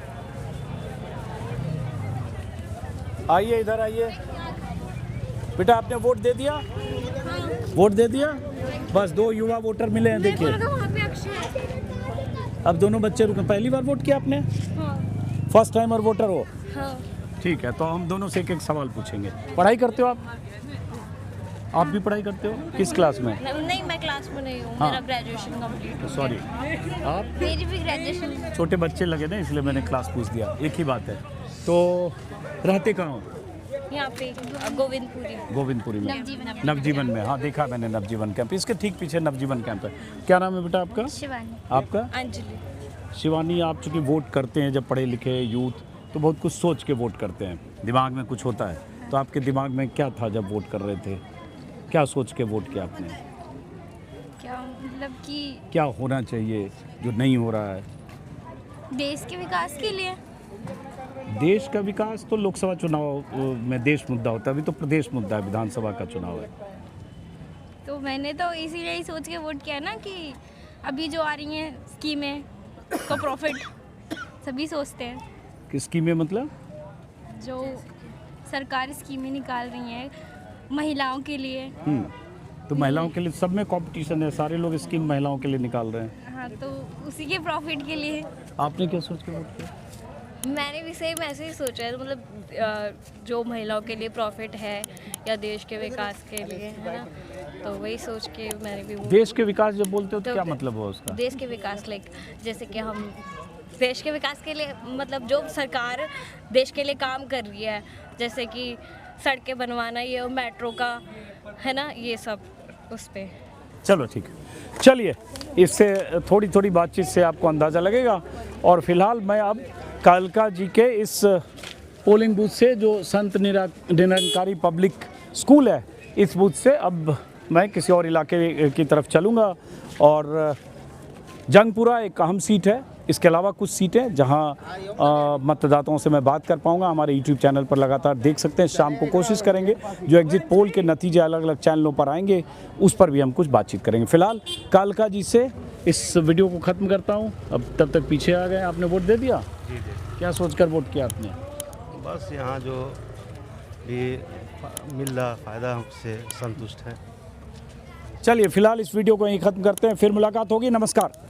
आइए इधर आइए। बेटा आपने वोट दे दिया? वोट दे दिया? बस 2 युवा वोटर मिले हैं, देखिए। अब दोनों बच्चे रुके। पहली बार वोट किया आपने? फर्स्ट टाइमर वोटर हो? ठीक है, तो हम दोनों से एक एक सवाल पूछेंगे। पढ़ाई करते हो आप? आप भी पढ़ाई करते हो? किस क्लास में? नहीं, मैं क्लास में नहीं हूँ, हाँ। मेरा ग्रेजुएशन कंप्लीट हो सॉरी, आप? मेरी भी ग्रेजुएशन। छोटे बच्चे लगे ना, इसलिए मैंने क्लास पूछ दिया। एक ही बात है। तो रहते कहाँ हो? यहाँ पे गोविंदपुरी। गोविंदपुरी में, नवजीवन में। हाँ, देखा मैंने नवजीवन कैंप, इसके ठीक पीछे नवजीवन कैंप है। क्या नाम है बेटा आपका? शिवानी। आपका? अंजलि। शिवानी, आप चूँकि वोट करते हैं, जब पढ़े लिखे यूथ, तो बहुत कुछ सोच के वोट करते हैं, दिमाग में कुछ होता है। तो आपके दिमाग में क्या था जब वोट कर रहे थे? क्या सोच के वोट किया आपने? क्या मतलब कि क्या होना चाहिए जो नहीं हो रहा है? देश के विकास के लिए। देश का विकास तो लोकसभा चुनाव में देश मुद्दा होता है, अभी तो प्रदेश मुद्दा है, विधानसभा का चुनाव है। तो मैंने तो इसीलिए ही सोच के वोट किया ना कि अभी जो आ रही हैं स्कीमें तो प्रॉफिट सभी सोचते हैं। किस स्कीमें मतलब? जो सरकार स्कीमें निकाल रही हैं महिलाओं के लिए। तो महिलाओं के लिए सब में कंपटीशन है, सारे लोग स्कीम महिलाओं के लिए निकाल रहे हैं। हाँ, तो उसी के प्रॉफिट के लिए। आपने क्या सोच के वोट किया? मैंने भी सेम ऐसे ही सोचा है, मतलब जो महिलाओं के लिए प्रॉफिट है या देश के विकास के लिए, है ना, तो वही सोच के मैंने भी देश के विकास जब बोलते हो तो क्या मतलब हुआ उसका? देश के विकास लाइक जैसे कि हम देश के विकास के लिए, मतलब जो सरकार देश के लिए काम कर रही है, जैसे कि सड़कें बनवाना, ये मेट्रो का है ना, ये सब उस पे। चलो ठीक है, चलिए, इससे थोड़ी थोड़ी बातचीत से आपको अंदाज़ा लगेगा। और फिलहाल मैं अब कालका जी के इस पोलिंग बूथ से, जो संत निरंकारी पब्लिक स्कूल है, इस बूथ से अब मैं किसी और इलाके की तरफ चलूँगा। और जंगपुरा एक अहम सीट है, इसके अलावा कुछ सीटें जहां मतदाताओं से मैं बात कर पाऊंगा, हमारे यूट्यूब चैनल पर लगातार देख सकते हैं। शाम को कोशिश करेंगे, जो एग्जिट पोल के नतीजे अलग अलग चैनलों पर आएंगे उस पर भी हम कुछ बातचीत करेंगे। फिलहाल कालका जी से इस वीडियो को ख़त्म करता हूं। अब तब तक पीछे आ गए। आपने वोट दे दिया? जी। क्या सोचकर वोट किया आपने? बस यहाँ जो भी मिल रहा फ़ायदा हमसे संतुष्ट है। चलिए, फिलहाल इस वीडियो को यहीं ख़त्म करते हैं, फिर मुलाकात होगी। नमस्कार।